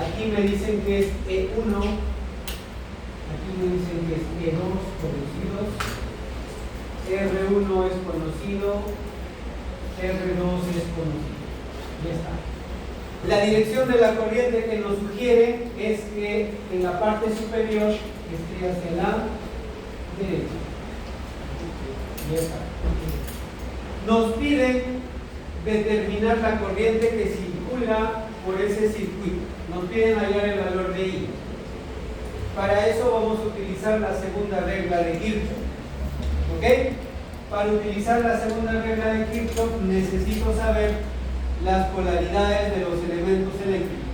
Aquí me dicen que es E1, aquí me dicen que es E2 conocidos, R1 es conocido, R2 es conocido. Ya está. La dirección de la corriente que nos sugiere es que en la parte superior esté hacia la derecha. Ya está. Nos piden determinar la corriente que circula por ese circuito. Nos piden hallar el valor de I. Para eso vamos a utilizar la segunda regla de Kirchhoff. ¿Ok? Para utilizar la segunda regla de Kirchhoff necesito saber las polaridades de los elementos eléctricos.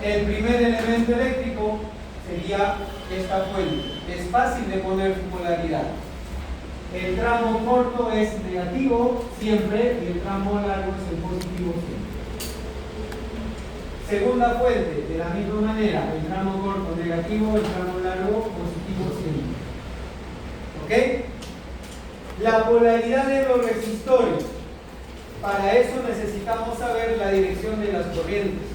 El primer elemento eléctrico sería esta fuente. Es fácil de poner su polaridad. El tramo corto es negativo siempre y el tramo largo es el positivo siempre. Segunda fuente, de la misma manera, el tramo corto negativo, el tramo largo positivo siempre. ¿Ok? La polaridad de los resistores. Para eso necesitamos saber la dirección de las corrientes.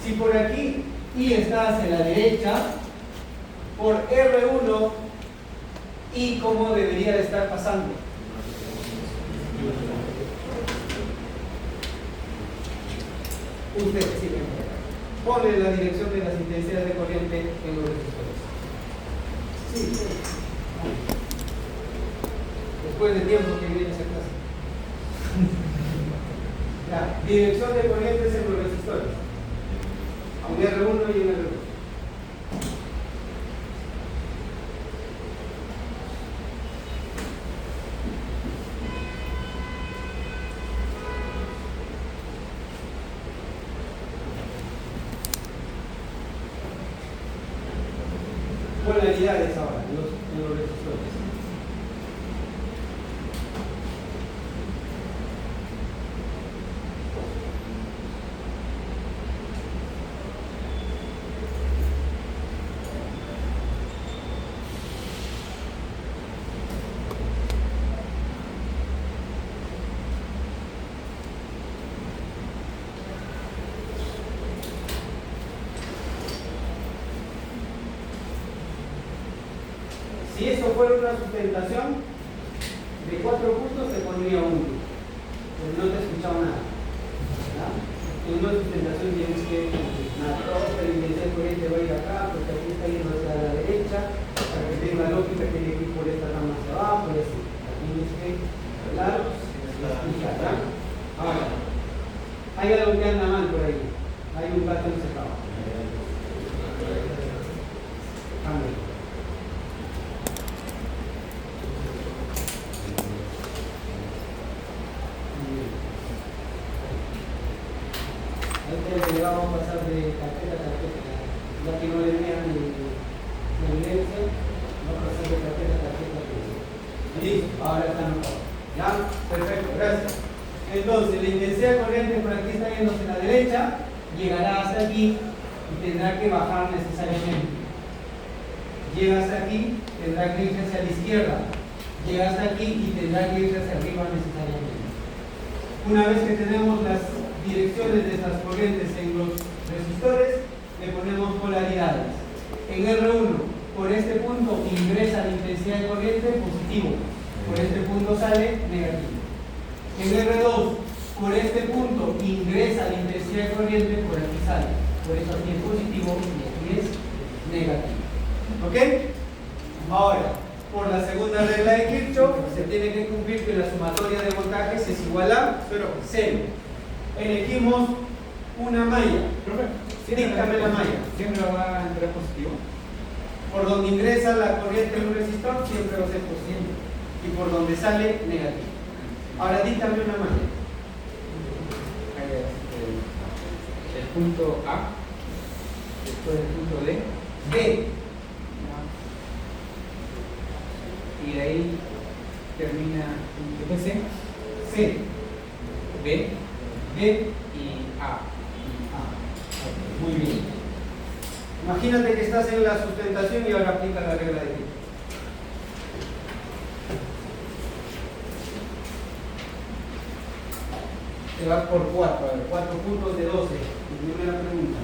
Si por aquí I está hacia la derecha, por R1, I ¿cómo debería de estar pasando? Usted sí, pone la dirección de las intensidades de corriente en los resistores. Sí, sí. Después de tiempo que viene esa clase. La dirección de corrientes en los resistores. En R1 y en R2. Polaridades ahora en los resistores. Si eso fuera una sustentación de 4 puntos, se pondría 1. Pero no te he escuchado nada. ¿Verdad? En una sustentación tienes que la intensidad corriente va a ir acá, porque aquí está yendo hacia la derecha, para que tenga lógica tiene que ir por esta rama hacia abajo y así. Aquí tienes que hablar, explicar. Ahora, hay algo que anda mal por ahí. Hay un patrón cerrado. Cambio. Le vamos a pasar de carpeta a carpeta, ya que no le vean el evidencia, vamos a pasar de carpeta a carpeta. Listo, ahora está mejor. ¿Ya? Perfecto, gracias. Entonces, la intensidad de corriente por aquí está yéndose a la derecha, llegará hasta aquí y tendrá que bajar necesariamente. Llega hasta aquí, tendrá que irse hacia la izquierda. Llega hasta aquí y tendrá que irse hacia arriba necesariamente. Una vez que tenemos las direcciones de estas corrientes en los resistores, le ponemos polaridades. En R1, por este punto ingresa la intensidad de corriente positivo, por este punto sale negativo. En R2, por este punto ingresa la intensidad de corriente, por aquí sale. Por eso aquí es positivo y aquí es negativo. ¿Ok? Ahora, por la segunda regla de Kirchhoff, se tiene que cumplir que la sumatoria de voltajes es igual a 0. Elegimos una malla. Díctame la malla. ¿Siempre va a entrar positivo? Por donde ingresa la corriente en un resistor siempre va a ser positivo. Y por donde sale, negativo. Ahora díctame una malla. El punto A, después el punto D. D. Y de ahí termina después C, C. B D. y A. Muy bien. Imagínate que estás en la sustentación y ahora aplica la regla de Kirchhoff. Te vas por 4, 4 puntos de 12. Primera pregunta.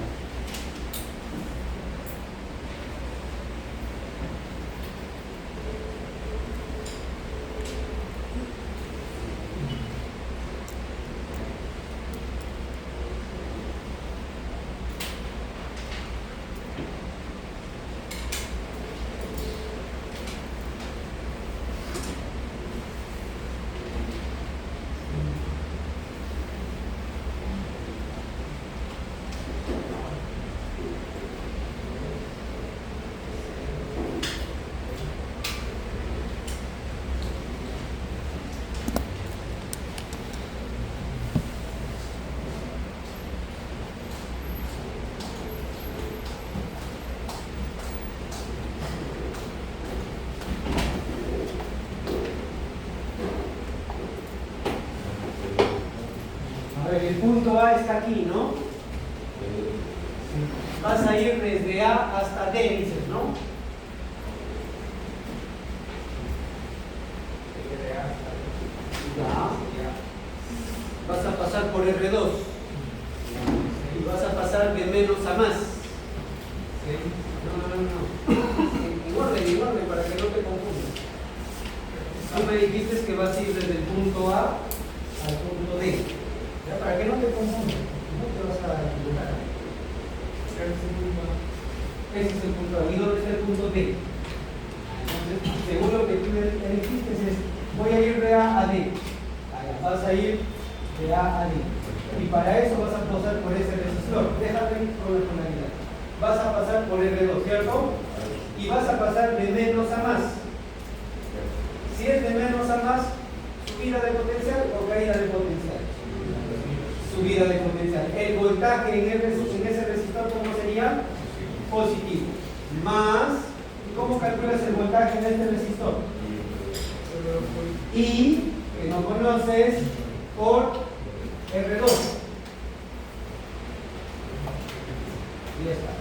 El punto A está aquí, ¿no? Vas a ir desde A hasta D, dices, ¿no? Ya. Vas a pasar por R2 y vas a pasar de menos a más. No. En orden, para que no te confundas. Tú me dijiste que vas a ir desde el punto A al punto D. Ya, para que no te confundas, no te vas a equivocar. Ese es el punto A. ¿Y dónde está el punto D? Entonces, según lo que tú elegiste es, voy a ir de A a D. Vas a ir de A a D. Y para eso vas a pasar por ese resistor. Déjame con la tonalidad. Vas a pasar por R2, ¿cierto? Y vas a pasar de menos a más. Si es de menos a más, subida de potencial o caída de potencial. Subida de potencial. El voltaje en ese resistor, ¿cómo sería? Positivo. Más, ¿cómo calculas el voltaje en este resistor? Y, que no conoces, por R2. Y ya está.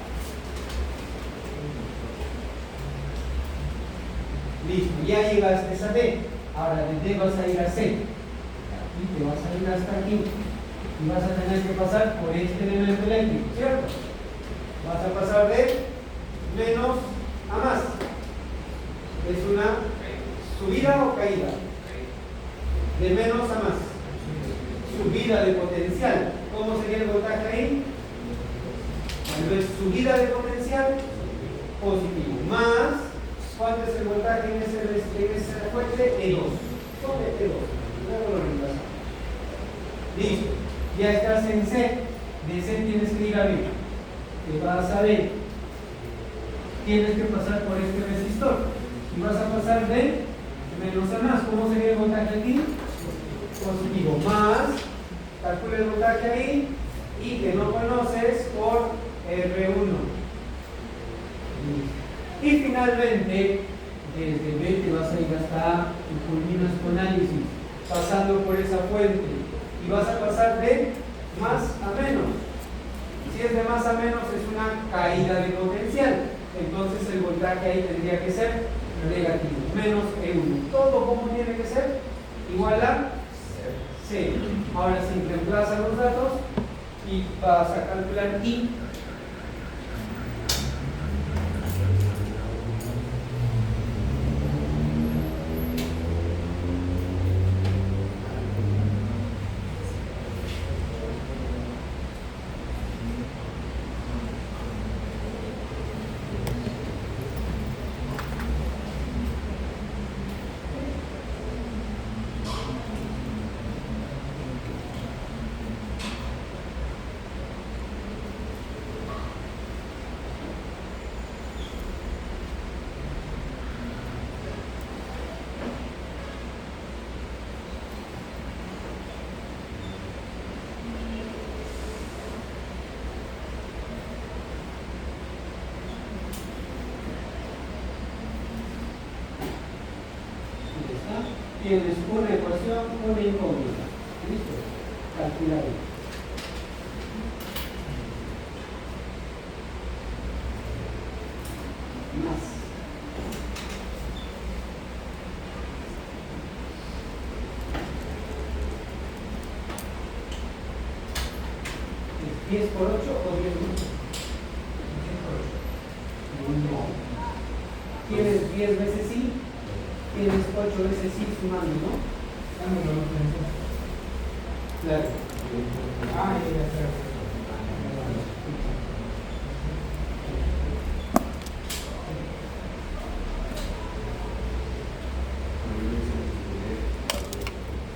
Listo, ya llegaste a D. Ahora de D vas a ir a C. Aquí te vas a ir hasta aquí. Y vas a tener que pasar por este elemento eléctrico, ¿cierto? Vas a pasar de menos a más. ¿Es una subida o caída? De menos a más. Subida de potencial. ¿Cómo sería el voltaje ahí? Cuando es subida de potencial, positivo. Más, ¿cuánto es el voltaje en ese fuente? E2. Ponle E2. Luego lo reemplazamos. Listo. Ya estás en C. De C tienes que ir a B. Te vas a B. Tienes que pasar por este resistor. Y vas a pasar de menos a más. ¿Cómo sería el voltaje aquí? Positivo. Más, calcula el voltaje ahí. Y que no conoces por R1. Y finalmente, desde B te vas a ir hasta A y culminas tu análisis, pasando por esa fuente. Y vas a pasar de más a menos. Si es de más a menos, es una caída de potencial. Entonces el voltaje ahí tendría que ser negativo, menos E1. Todo como tiene que ser igual a 0. Ahora sí, reemplaza los datos y vas a calcular I. Tienes una ecuación, una incógnita. ¿Listo? Calcular. Más. ¿Es 10 por 8 o 10 por 8? 10 por 8. No. Tienes 10 veces sí. Tienes 8 veces sí sumando, ¿no? Claro. Ah, ya está.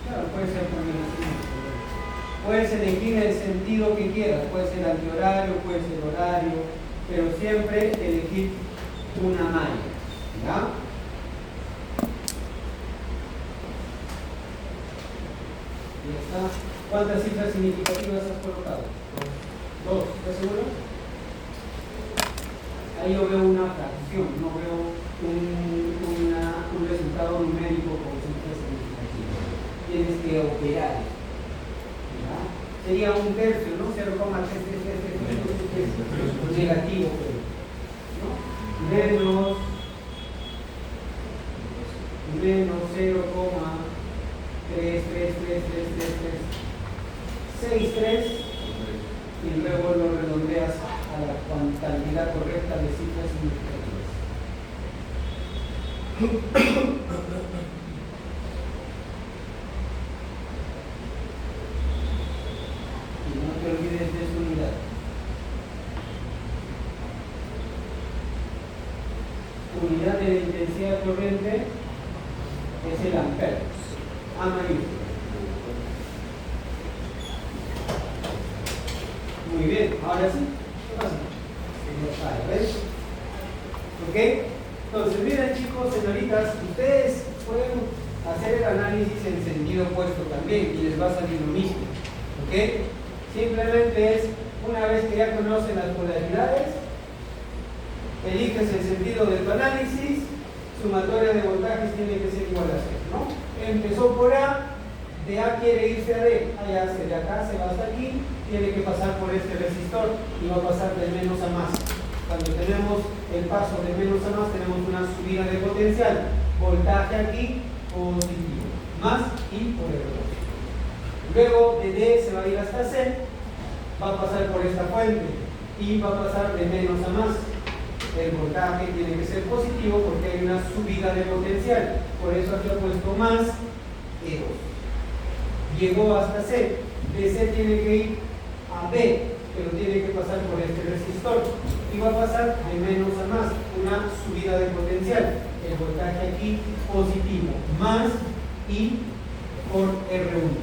Claro, puede ser combinación. Puedes elegir el sentido que quieras, puede ser antihorario, puede ser horario, pero siempre elegir una malla. ¿Ya? Ya está. ¿Cuántas cifras significativas has colocado? 2. ¿Estás seguro? Ahí yo veo una fracción, no veo un resultado numérico con cifras significativas. Tienes que operar. ¿Ya? Sería un tercio, ¿no? 0,33333. es negativo, ¿no? Menos 0,3333363 y luego lo redondeas a la cantidad correcta de cifras significativas. Y no te olvides de su unidad. Unidad de la intensidad corriente es el ampere, A mayúscula. Muy bien, ahora sí, ¿qué pasa? ¿Ves? ¿Ok? Entonces, miren chicos, señoritas, ustedes pueden hacer el análisis en sentido opuesto también y les va a salir lo mismo. ¿Ok? Simplemente es, una vez que ya conocen las polaridades, eliges el sentido de tu análisis, sumatoria de voltajes tiene que ser igual a 0, ¿no? Empezó por A, de A quiere irse a D, allá de acá se va hasta aquí, tiene que pasar por este resistor y va a pasar de menos a más. Cuando tenemos el paso de menos a más, tenemos una subida de potencial, voltaje aquí, positivo, más y por el otro. Luego de D se va a ir hasta C, va a pasar por esta fuente y va a pasar de menos a más. El voltaje tiene que ser positivo porque hay una subida de potencial. Por eso aquí he puesto más E2. Llegó hasta C. De C tiene que ir a B, pero tiene que pasar por este resistor. Y va a pasar de menos a más. Una subida de potencial. El voltaje aquí positivo. Más I por R1.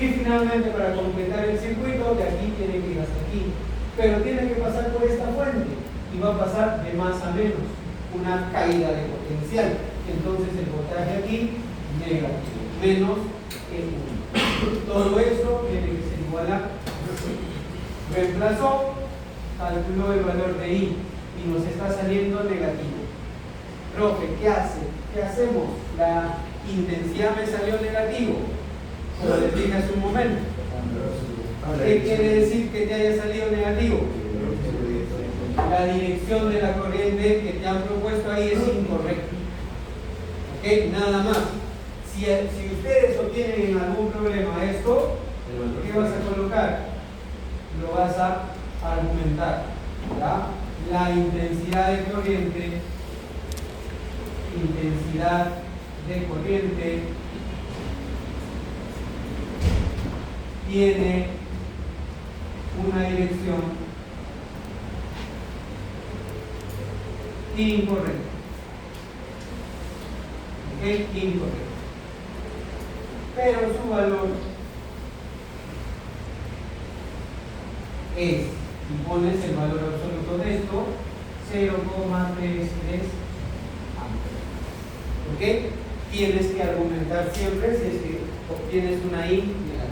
Y finalmente, para completar el circuito, de aquí tiene que ir hasta aquí. Pero tiene que pasar por esta fuente y va a pasar de más a menos, una caída de potencial. Entonces el voltaje aquí negativo, menos el 1. Todo esto tiene que ser igual a 0. Reemplazó, calculó el valor de I y nos está saliendo negativo. Profe, ¿qué hace? ¿Qué hacemos? La intensidad me salió negativo, como les dije hace un momento. ¿Qué quiere decir que te haya salido negativo? La dirección de la corriente que te han propuesto ahí es incorrecta. ¿Ok? Nada más. Si ustedes obtienen en algún problema esto, ¿qué vas a colocar? Lo vas a argumentar. ¿Ya? La intensidad de corriente tiene una dirección incorrecta. ¿Ok? Incorrecta. Pero su valor es, y pones el valor absoluto de esto, 0,33 amperes. ¿Ok? Tienes que argumentar siempre si es que obtienes una I negativa.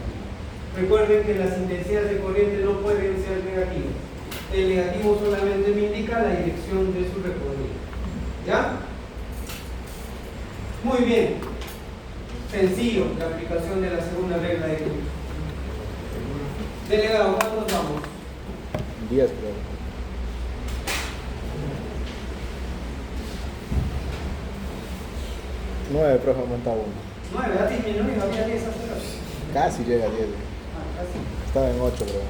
Recuerden que las intensidades de corriente no pueden ser negativas. El negativo solamente me indica la dirección de su recorrido. ¿Ya? Muy bien. Sencillo la aplicación de la segunda regla de Newton. Delegado, ¿cuántos vamos? 10, creo. 9, profe, aumenta 1. 9, ha disminuido, había 10 hace rato. Casi llega a 10. Casi. Estaba en 8, creo.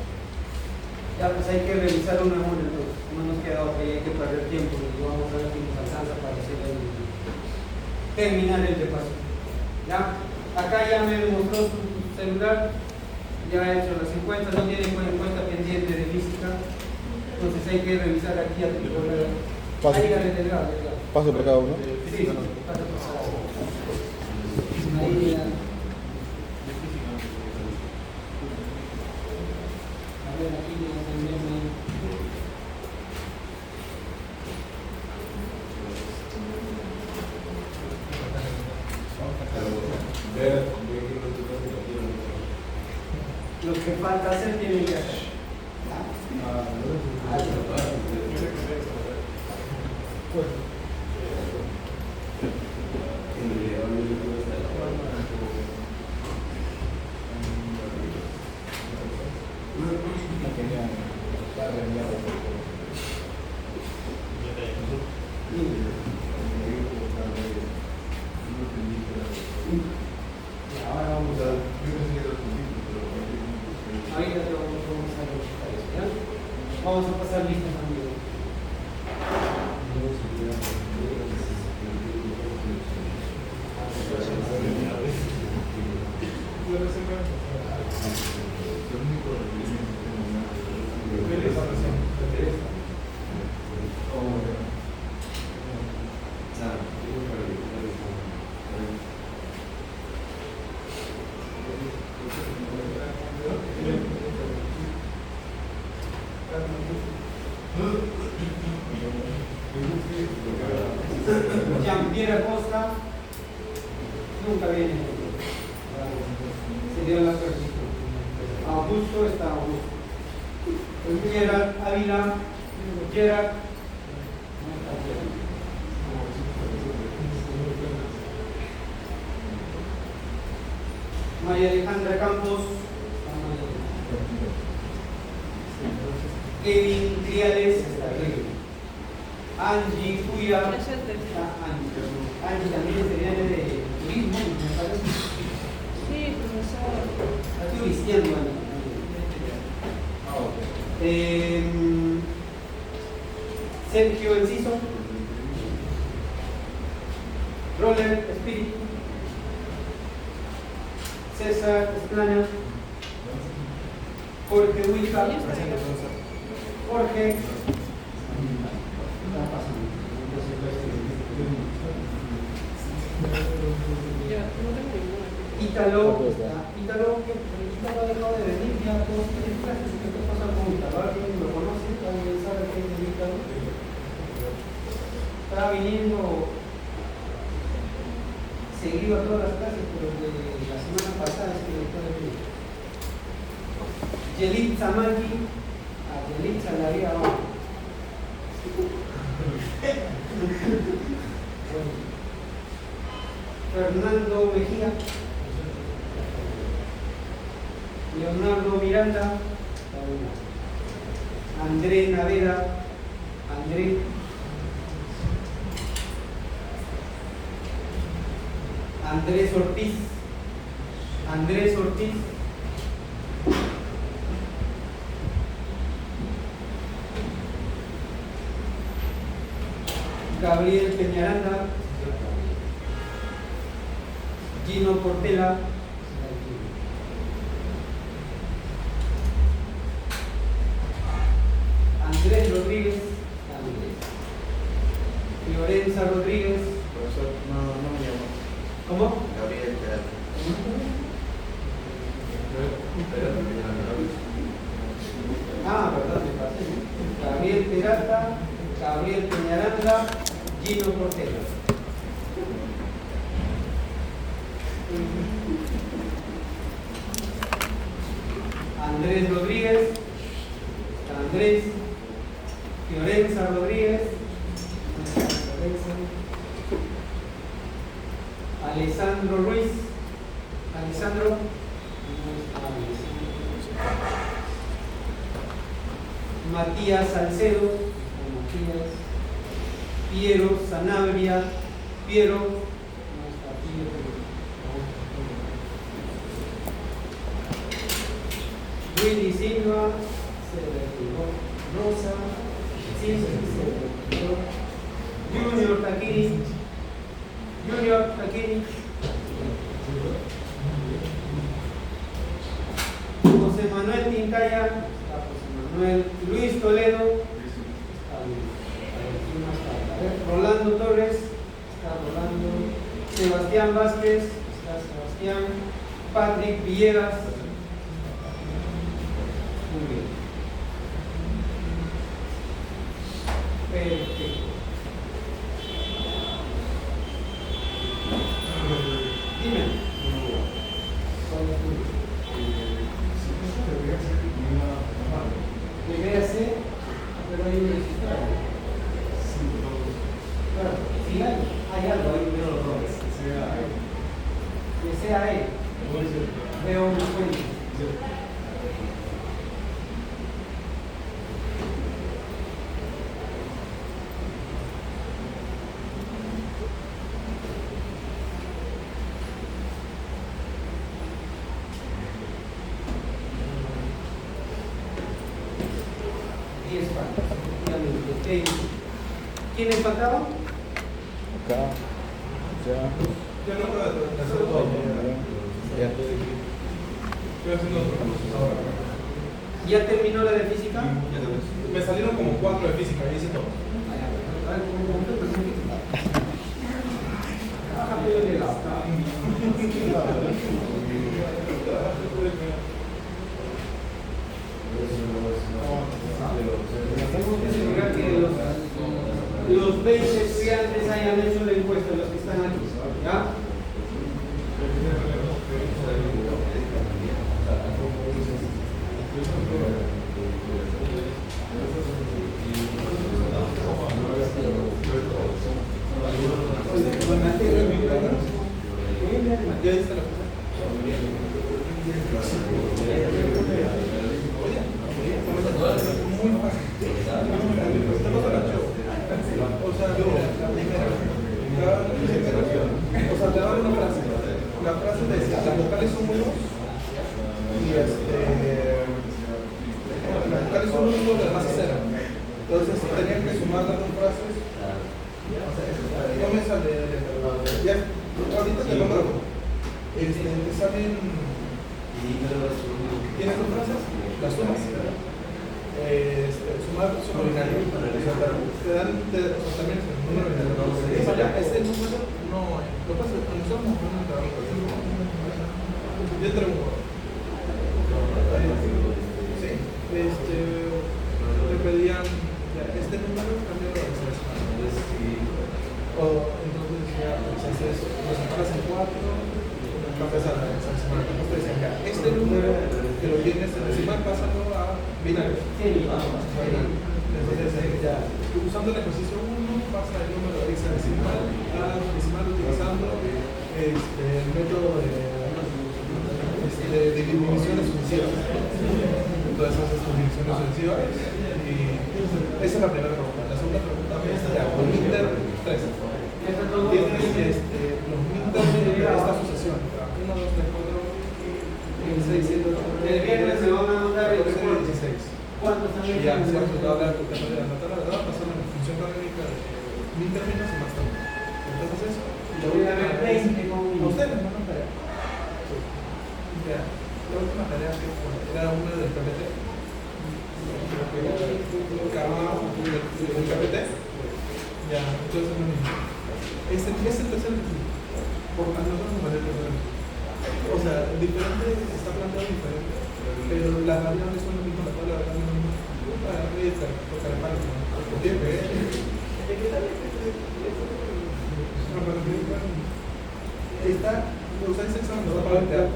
Ya, pues hay que revisar una a una, entonces. No nos queda otra y hay que perder tiempo. Y vamos a ver si nos alcanza para hacer terminar el repaso. ¿Ya? Acá ya me demostró su celular. Ya ha hecho las encuestas, no tiene encuesta pendiente de física. Entonces hay que revisar aquí a tu correo. Paso. Ahí ya le Paso por cada uno. Sí, pasa por cada uno. Ahí ya. A ver, aquí ya tenemos. Lo que falta hacer tiene que hacer. Ahora vamos a... Ahorita te vamos a verificar eso, ¿ya? Vamos a pasar lista también. Jean-Pierre Acosta nunca viene. Se dio la suerte. Augusto está Augusto. Gerard Ávila, Gerard. María Alejandra Campos. Kevin Criales, está Kevin. Angie Cuya. Angie también sería de turismo, me parece. Sí, profesor. Está turisteando, Sergio Enciso. Roller Spirit. César Esplana. Jorge Huica. Jorge. Ítalo ha dejado de venir ya 2 o 3 clases. ¿Qué pasa con Ítalo? ¿Alguien lo conoce? ¿Alguien sabe qué es Ítalo? Estaba viniendo seguido a todas las clases, pero de la semana pasada es que dejó de venir. Yelitza Maggi, a Yelitza la haría abajo. Fernando Mejía. Leonardo Miranda. André Naveda. Andrés Ortiz. Gabriel Peñaranda. Gino Portela. Andrés Rodríguez. Lorenza Rodríguez. Profesor, no me llamo. ¿Cómo? Gabriel Peralta. Verdad, me pasé. Gabriel Peralta, Gabriel Peñaranda, Gino Portela. Andrés Rodríguez, Andrés, Lorenza Rodríguez, Alessandro Ruiz, Alessandro, Matías Salcedo, Piero Sanabria, Willy Silva, se retiró. Rosa, sí, se retiró. Junior Taquini, José Manuel Tincaya, Luis Toledo, Rolando Torres, Sebastián Vázquez, Patrick Villegas. Muy bien. Perfecto. Dime. Debería ser, pero hay un registrado. Claro, sí hay algo ahí, pero que sea él. Veo una fuente. 10 faltas, efectivamente. ¿Quiénes faltaban? Acá. Ya. Ya no puedo hacer todo. Ya. Estoy haciendo otro curso ahora. ¿Ya terminó la de física? Me salieron como 4 de física y hice todo. Tengo que asegurar que los 20 estudiantes hayan hecho la encuesta, los que están aquí. ¿Ya? ¿Ya viste la cosa? Muy fácil. O sea, la primera. O sea, te daban una frase. La frase decía, las vocales son unos y las vocales son unos y las demás es cero. Entonces tenían que sumar las dos frases. No me sale. Ya, ahorita te lo grabo. Te salen. ¿Tienes dos frases? Las sumas. Sumar binario. Te dan también el número binario. Este número no. Lo que pasa es que nosotros nos ponemos a yo entré un poco. Sí. Le pedían este número cambio de o entonces ya lo separas en 4, cambias a la hexadecimal. Entonces te decían ya, este número que lo tienes en decimal, pásalo a binario. Entonces ya, usando el ejercicio 1, pasa el número de hexadecimal a decimal utilizando el método de divisiones sucesivas. Entonces haces tus divisiones sucesivas y esa es la primera pregunta. La segunda pregunta es ya, con Inter 3. Tienes los Inter de esta sucesión. 1, 2, 3, 4, 6, 7, 8. El viernes se van a mandar el 16. ¿Cuántos han hecho? Ya, se ha resultado de la anotar pasando en función académica de 1000 términos y más términos. Entonces eso. Yo voy a ver 20 con A ustedes les mandan tarea. Ya, la última tarea que era una del PPT. El PPT. Ya, entonces es lo mismo. Es el tercer ejercicio. Por nosotros nos parece diferente. O sea, diferente, está planteado diferente. Pero las variables son lo mismo, la tabla de variables es lo mismo. Ahí está, toca la parte. Está, ustedes examen, no va a plantear.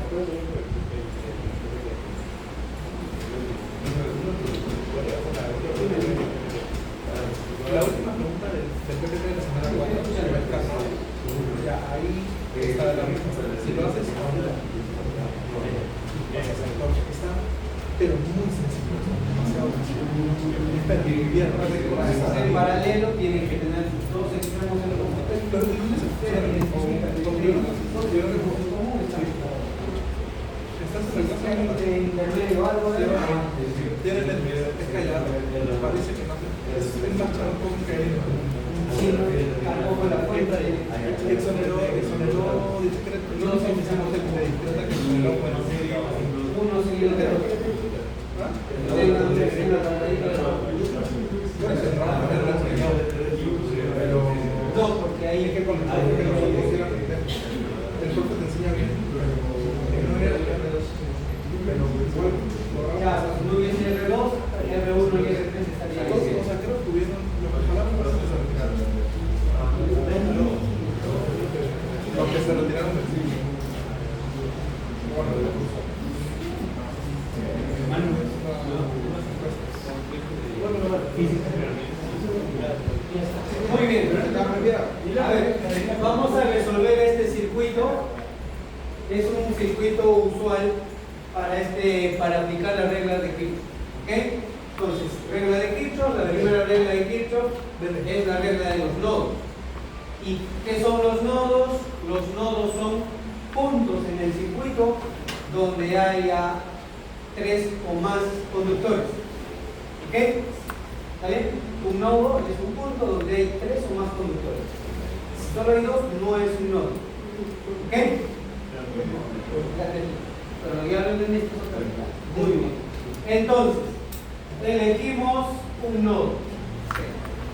La última pregunta del PPT de la semana 4, el caso, ya ahí está la respuesta. Si lo haces, está, pero muy sencillo, demasiado sencillo. En paralelo tienen que tener sus dos extremos en común. Pero divides el estás en el Intermedio, algo de tienen el es callado, parece que no es más charco que tampoco la cuenta de exoneró discreto, no nos hicimos el de discreta que exoneró uno seguido de otro. pero Dos, porque ahí es que comenzar. el profe te enseña bien, pero no era pero Ya, si no hubiese R2, R1 y R3 estaría o bien. sea, creo que hubieron lo que falaron para desarrollar. Lo que se retiraron del cine. Bueno, del curso. Muy bien. A ver, vamos a resolver este circuito. Es un circuito usual para aplicar la regla de Kirchhoff. ¿Ok? Entonces, regla de Kirchhoff, la primera regla de Kirchhoff es la regla de los nodos. ¿Y qué son los nodos? Los nodos son puntos en el circuito donde haya 3 o más conductores. ¿Ok? ¿Está bien? Un nodo es un punto donde hay 3 o más conductores. Si solo hay 2, no es un nodo. ¿Ok? Pero ya lo entendiste. Muy bien. Entonces, elegimos un nodo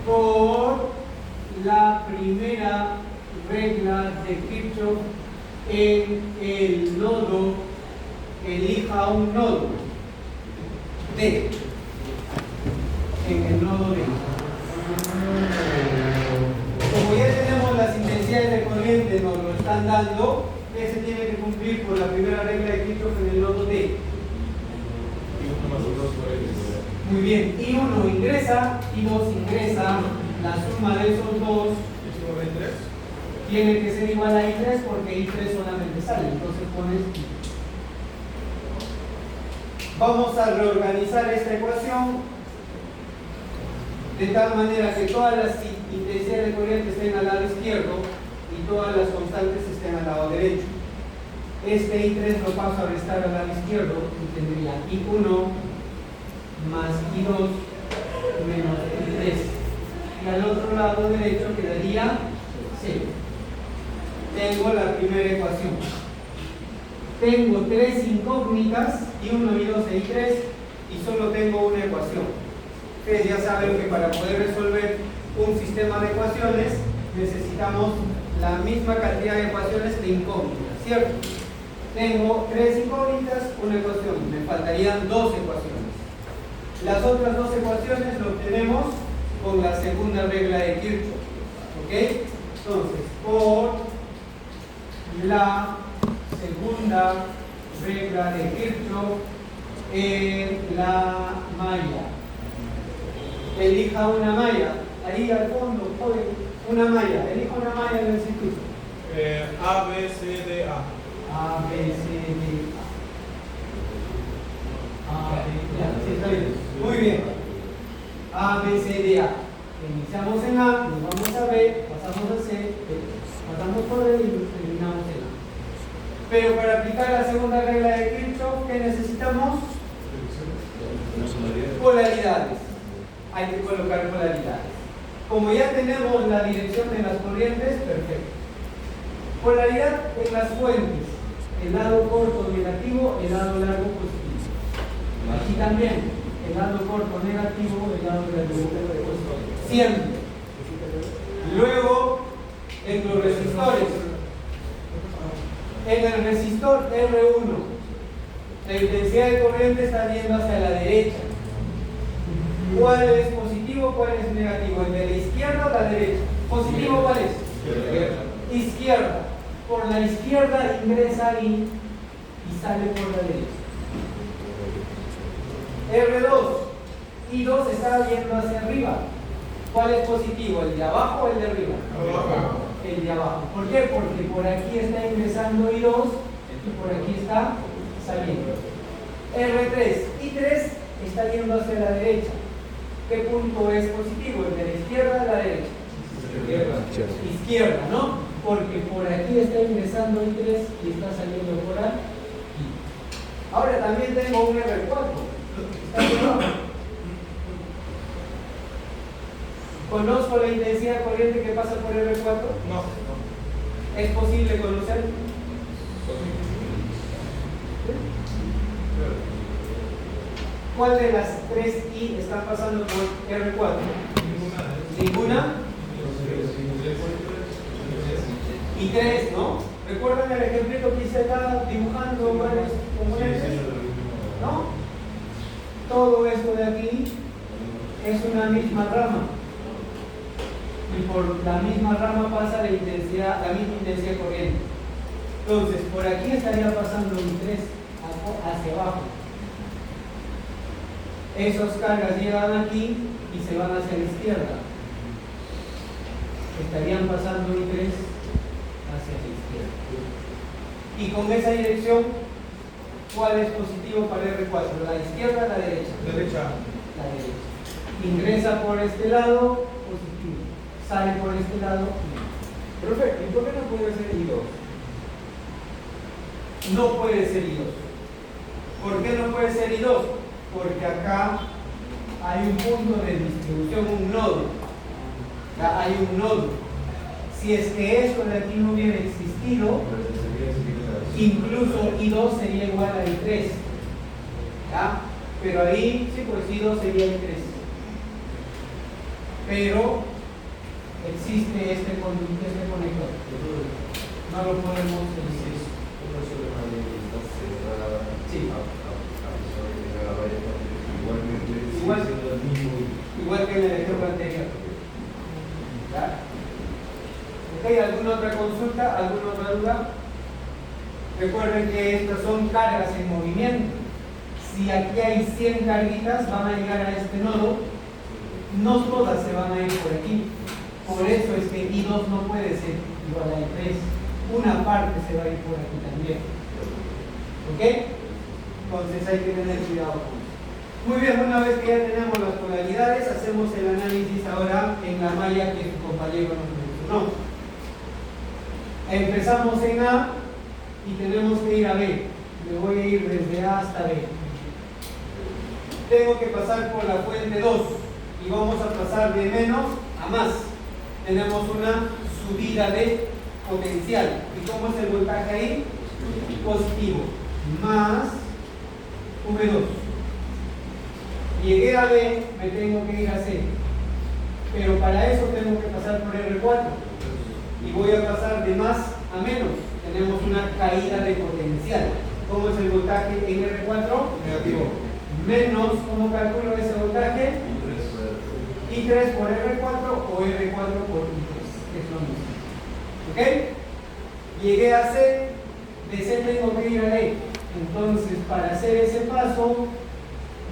por la primera regla de Kirchhoff. En el nodo, elija un nodo D. En el nodo D. Como ya tenemos las intensidades de corriente, nos lo están dando, ese tiene que cumplir por la primera regla de Kirchhoff en el nodo D. Muy bien, I1 ingresa, I2 ingresa, la suma de esos dos tiene que ser igual a I3 porque I3 solamente sale, entonces pones I. Vamos a reorganizar esta ecuación de tal manera que todas las intensidades de corriente estén al lado izquierdo y todas las constantes estén al lado derecho. Este I3 lo paso a restar al lado izquierdo y tendría I1 más I2 menos I3. Y al otro lado derecho quedaría 0. Tengo la primera ecuación. Tengo 3 incógnitas, I1, I2 y I3, y solo tengo una ecuación. Ustedes ya saben que para poder resolver un sistema de ecuaciones necesitamos la misma cantidad de ecuaciones de incógnitas, ¿cierto? Tengo 3 incógnitas, una ecuación, me faltarían 2 ecuaciones. Las otras 2 ecuaciones lo obtenemos con la segunda regla de Kirchhoff. ¿Ok? Entonces, por la segunda regla de Kirchhoff en la malla. Elija una malla. Ahí al fondo, una malla. Elija una malla del instituto. A, B, C, D, A. A, B, C, D, A. A, B, ya, sí, está bien. Muy bien. A, B, C, D, A. Iniciamos en A, nos vamos a B, pasamos a C, pasamos por D y terminamos en A. Pero para aplicar la segunda regla de Kirchhoff, ¿qué necesitamos? Polaridades. Hay que colocar polaridades. Como ya tenemos la dirección de las corrientes, perfecto. Polaridad en las fuentes. El lado corto negativo, el lado largo positivo. Aquí también, el lado corto negativo, el lado largo positivo. Siempre. Luego, en los resistores. En el resistor R1, la intensidad de corriente está yendo hacia la derecha. ¿Cuál es positivo? ¿Cuál es negativo? ¿El de la izquierda o la derecha? ¿Positivo cuál es? Izquierda. Por la izquierda ingresa ahí y sale por la derecha. R2. I2 está yendo hacia arriba. ¿Cuál es positivo? ¿El de abajo o el de arriba? Abajo. El de abajo. ¿Por qué? Porque por aquí está ingresando I2 y por aquí está saliendo. R3. I3 está yendo hacia la derecha. ¿Qué punto es positivo? ¿El de la izquierda o la derecha? Izquierda, ¿no? Porque por aquí está ingresando I3 y está saliendo por aquí. Ahora también tengo un R4. ¿Está bien? ¿Conozco la intensidad de corriente que pasa por R4? No. ¿Es posible conocerlo? ¿Cuál de las 3 I están pasando por R4? Ninguna. Y 3, ¿no? ¿Recuerdan el ejemplito que hice acá dibujando varios componentes? ¿No? Todo esto de aquí es una misma rama. Y por la misma rama pasa la misma intensidad corriente. Entonces, por aquí estaría pasando un 3 hacia abajo. Esas cargas llegan aquí y se van hacia la izquierda. Estarían pasando un 3 hacia la izquierda. Y con esa dirección, ¿cuál es positivo para R4? ¿La izquierda o la derecha? Derecha. La derecha. Ingresa por este lado, positivo. Sale por este lado. Profe, ¿y por qué no puede ser I2? No puede ser I2. ¿Por qué no puede ser I2? Porque acá hay un punto de distribución, un nodo. Ya hay un nodo. Si es que esto de aquí no hubiera existido, incluso I2 sería igual a I3. ¿Ya? Pero ahí, sí, pues I2 sería I3. Pero existe este conector. No lo podemos decir. Sí. Igual que en el ejemplo anterior. ¿Ya? ¿Ok? ¿Alguna otra consulta? ¿Alguna otra duda? Recuerden que estas son cargas en movimiento. Si aquí hay 100 carguitas, van a llegar a este nodo. No todas se van a ir por aquí. Por eso es que I2 no puede ser igual a I3. Una parte se va a ir por aquí también. ¿Ok? Entonces hay que tener cuidado con eso. Muy bien, una vez que ya tenemos las polaridades, hacemos el análisis ahora en la malla que su compañero nos mencionó. Empezamos en A y tenemos que ir a B. Me voy a ir desde A hasta B. Tengo que pasar por la fuente 2 y vamos a pasar de menos a más. Tenemos una subida de potencial. ¿Y cómo es el voltaje ahí? Positivo. Más V2. Llegué a B, me tengo que ir a C. Pero para eso tengo que pasar por R4. Y voy a pasar de más a menos. Tenemos una caída de potencial. ¿Cómo es el voltaje en R4? Negativo. Menos, ¿cómo calculo ese voltaje? I3 por R4 o R4 por I3. Es lo mismo. ¿Ok? Llegué a C, de C tengo que ir a D. Entonces, para hacer ese paso,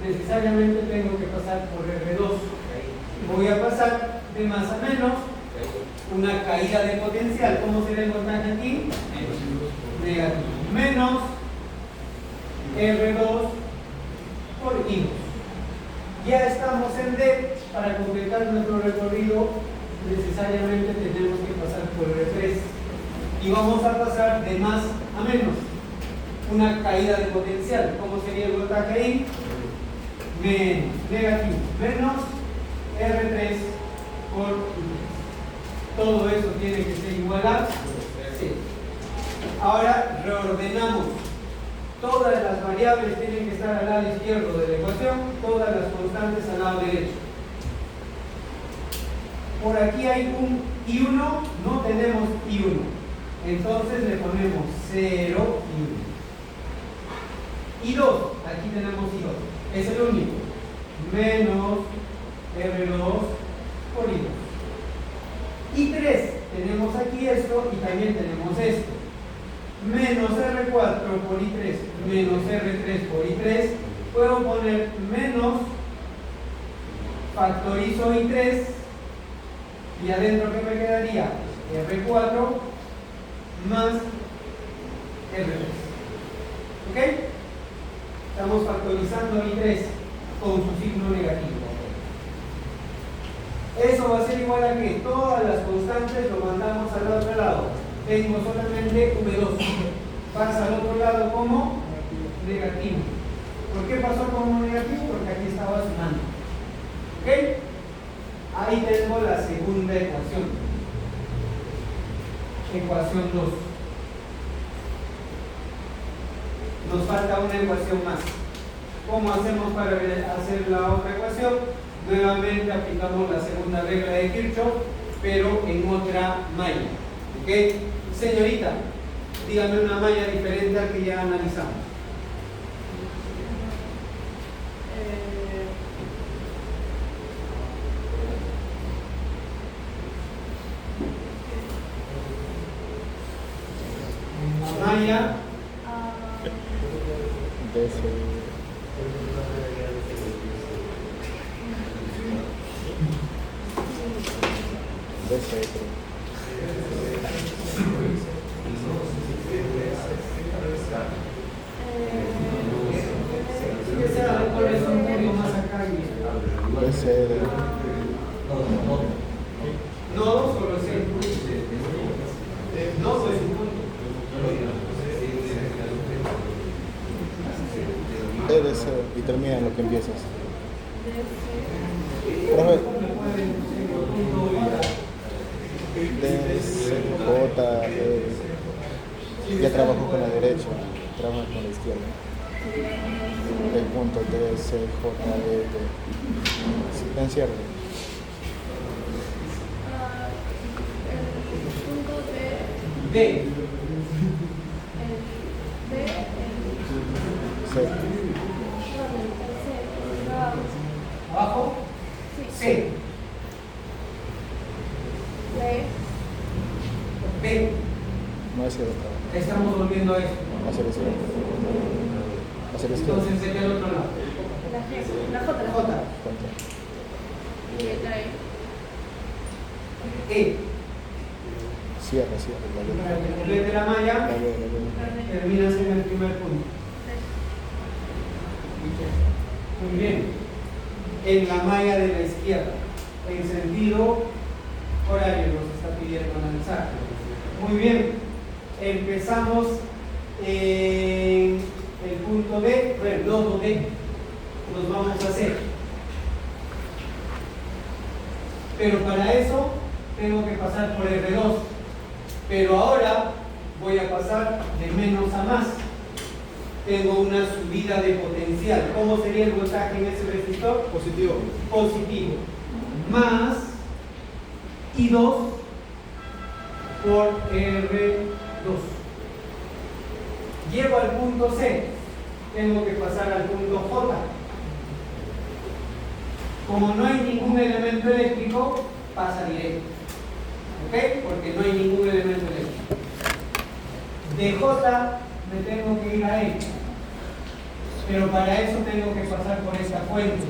necesariamente tengo que pasar por R2. Voy a pasar de más a menos, una caída de potencial. ¿Cómo será el voltaje aquí? Negativo. Menos R2 por I2. Ya estamos en D. Para completar nuestro recorrido, necesariamente tenemos que pasar por R3. Y vamos a pasar de más a menos. Una caída de potencial. ¿Cómo sería el voltaje ahí? Menos, negativo, menos R3 por I3. Todo eso tiene que ser igual a C. Ahora reordenamos. Todas las variables tienen que estar al lado izquierdo de la ecuación, todas las constantes al lado derecho. Por aquí hay un I1, no tenemos I1. Entonces le ponemos 0 y 1. I2, aquí tenemos I2. Es el único. Menos R2 por I2. I3, tenemos aquí esto y también tenemos esto. Menos R4 por I3, menos R3 por I3. Puedo poner menos, factorizo I3 y adentro ¿qué me quedaría? R4 más R3. ¿Ok? Estamos factorizando I3 con su signo negativo. Eso va a ser igual a que todas las constantes lo mandamos al otro lado. Tengo solamente V2. Pasa al otro lado como negativo. ¿Por qué pasó como negativo? Porque aquí estaba sumando. ¿Ok? Ahí tengo la segunda ecuación. Ecuación 2. Nos falta una ecuación más. ¿Cómo hacemos para hacer la otra ecuación? Nuevamente aplicamos la segunda regla de Kirchhoff, pero en otra malla. ¿Ok? Señorita, dígame una malla diferente al que ya analizamos. Malla que sea por eso un poco más acá no solo es el punto. No, pues un punto. Debe ser y termina en lo que empiezas. Profe, Punto D, C, J, ya trabajo con la derecha, trabajo con la izquierda. El punto D, C, J, E, D. Sí, encierro. El punto de D. el B, C. el Abajo. sí, C. B, B. No es izquierda. Estamos volviendo a esto. Hacia la izquierda. Hacia la izquierda. Entonces vete al otro lado. la G, la J, J. Cuenta. y la E. E. Cierra, la Para B. que complete la malla, La B, la B. terminas en el primer punto. Muy bien. En la malla de la izquierda. En sentido horario nos está pidiendo analizar. Muy bien. Empezamos en el punto D, el nodo D. Nos vamos a hacer. Pero para eso tengo que pasar por R2. Pero ahora voy a pasar de menos a más. Tengo una subida de potencial. ¿Cómo sería el voltaje en ese resistor? Positivo. Positivo. Más I2 por R2. Llego al punto C. Tengo que pasar al punto J. Como no hay ningún elemento eléctrico, pasa directo. ¿Ok? Porque no hay ningún elemento eléctrico. De J me tengo que ir a E. Pero para eso tengo que pasar por esta fuente.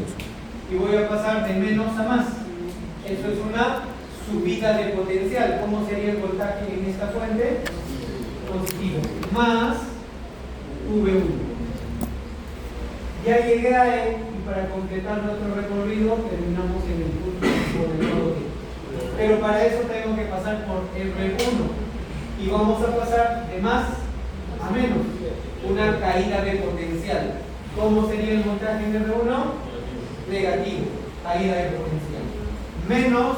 Y voy a pasar de menos a más. Eso es una subida de potencial. ¿Cómo sería el voltaje en esta fuente? Positivo. Más V1. Ya llegué a E y para completar nuestro recorrido terminamos en el punto del nodo D. Pero para eso tengo que pasar por R1 y vamos a pasar de más a menos, una caída de potencial. ¿Cómo sería el voltaje en R1? Negativo, caída de potencial. Menos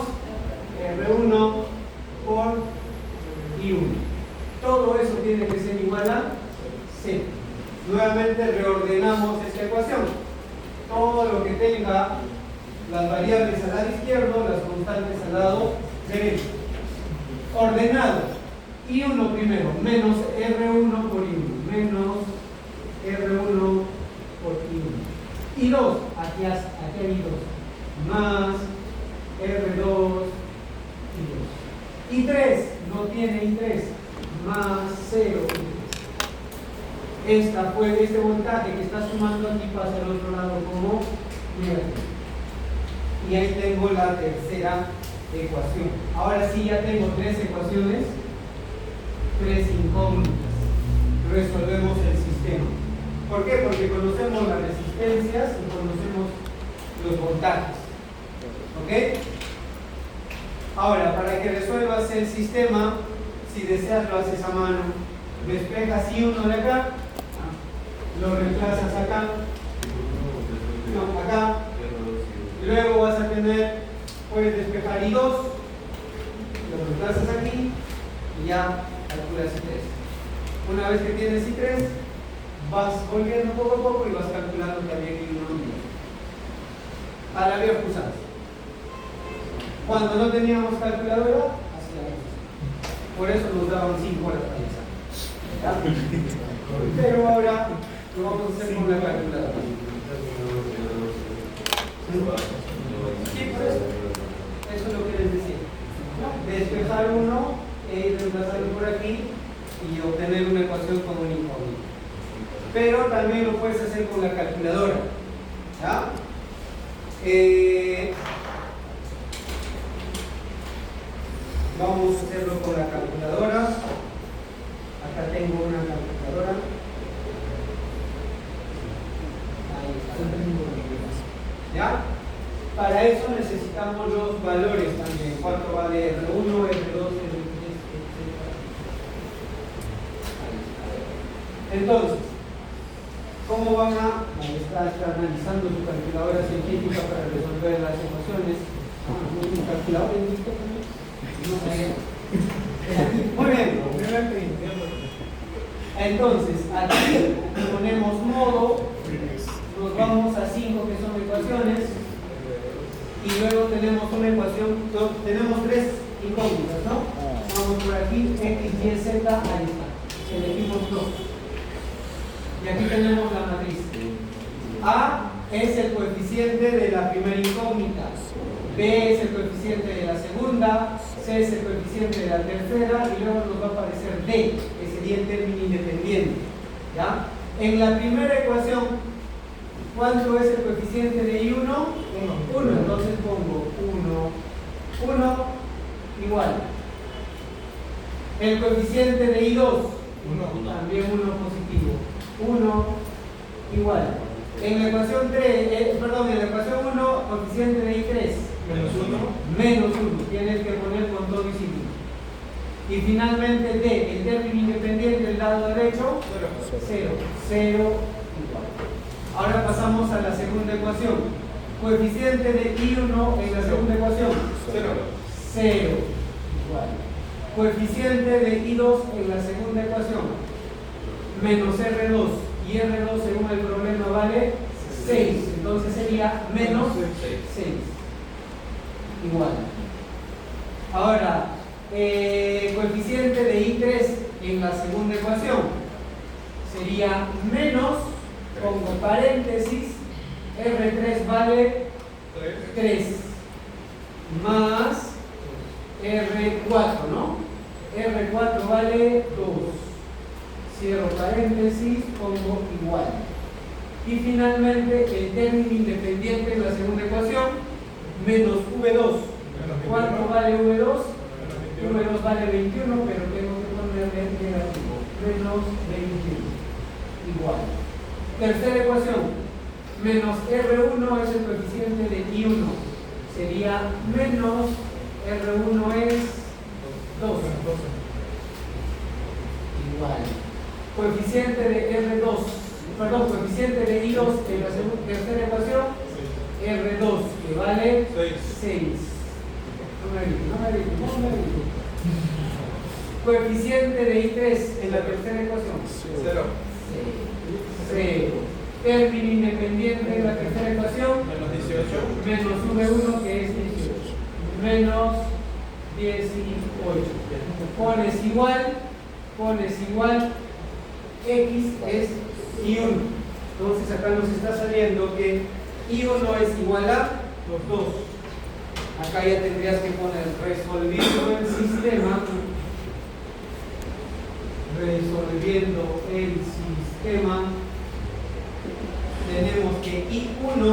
R1 por I1. Todo eso tiene que ser igual a 0. Nuevamente reordenamos esta ecuación. Todo lo que tenga las variables al lado izquierdo, las constantes al lado derecho. Ordenado. I1 primero, menos R1 por I1, menos R1 por I1. I2, aquí hay I2, más R2, I2. I3, no tiene I3, más 0, I3. Este voltaje que está sumando aquí pasa al otro lado como negativo. Y ahí tengo la tercera ecuación. Ahora sí ya tengo tres ecuaciones, tres incógnitas. Resolvemos el sistema. ¿Por qué? Porque conocemos las resistencias y conocemos los voltajes. ¿Ok? Ahora, para que resuelvas el sistema, si deseas lo haces a mano. Despejas I1 de acá, lo reemplazas acá, no, acá. Luego vas a tener, puedes despejar I2, lo reemplazas aquí y ya calculas I3. Una vez que tienes I3, vas volviendo poco a poco y vas calculando también I1. A la vía usadas. Cuando no teníamos calculadora, hacíamos. Por eso nos daban 5 horas para pensar. Pero ahora lo vamos a hacer con la calculadora. Sí, por eso. Eso es lo que les decía. Despejar uno e ir reemplazarlo por aquí y obtener una ecuación con un incógnito. Pero también lo puedes hacer con la calculadora. ¿Ya? Vamos a hacerlo con la calculadora. Acá tengo una calculadora. Ahí está. ¿Ya? Para eso necesitamos los valores también. ¿Cuánto vale R1, R2, R3, etc.? Entonces, ¿cómo van a...? Ahí está. está analizando su calculadora científica para resolver las ecuaciones. ¿Un calculador en esto también? No sé. Muy bien. Entonces, aquí ponemos modo, nos vamos a 5 que son ecuaciones, y luego tenemos una ecuación, tenemos 3 incógnitas, ¿no? Vamos por aquí, x, y, z, ahí está. Elegimos 2. Y aquí tenemos la matriz. A es el coeficiente de la primera incógnita, B es el coeficiente de la segunda, C es el coeficiente de la tercera, y luego nos va a aparecer D, que sería el término independiente. ¿Ya? En la primera ecuación, ¿cuánto es el coeficiente de I1? 1. Entonces pongo 1 igual. El coeficiente de I2, también 1 positivo. 1 igual. En la ecuación 3, perdón, en la ecuación 1, coeficiente de I3. Menos 1. Tienes que poner con todo y signo. Y finalmente D, el término independiente del lado derecho, 0. 0 igual. Ahora pasamos a la segunda ecuación. Coeficiente de I1 en la segunda ecuación, 0 igual. Coeficiente de I2 en la segunda ecuación, menos R2. Y R2 según el problema vale 6. Entonces sería menos 6. Igual. Ahora, coeficiente de I3 en la segunda ecuación sería menos, pongo paréntesis, R3 vale 3 más R4, ¿no? R4 vale 2. Cierro paréntesis, pongo igual. Y finalmente el término independiente en la segunda ecuación, menos V2. ¿Cuánto vale V2? V2 vale 21, pero tengo que ponerle negativo. Menos 21. Igual. Tercera ecuación. Menos R1 es el coeficiente de I1. Sería menos R1 es 2. Igual. Coeficiente de R2, perdón, coeficiente de I2 en la tercera ecuación, R2, que vale 6. No me grito. Coeficiente de I3 en la tercera ecuación, 0. Término independiente en la tercera ecuación, menos V1 que es 18. Menos 18. Pones igual. X es I1. Entonces acá nos está saliendo que I1 es igual a 2. Acá ya tendrías que poner resolviendo el sistema. Tenemos que I1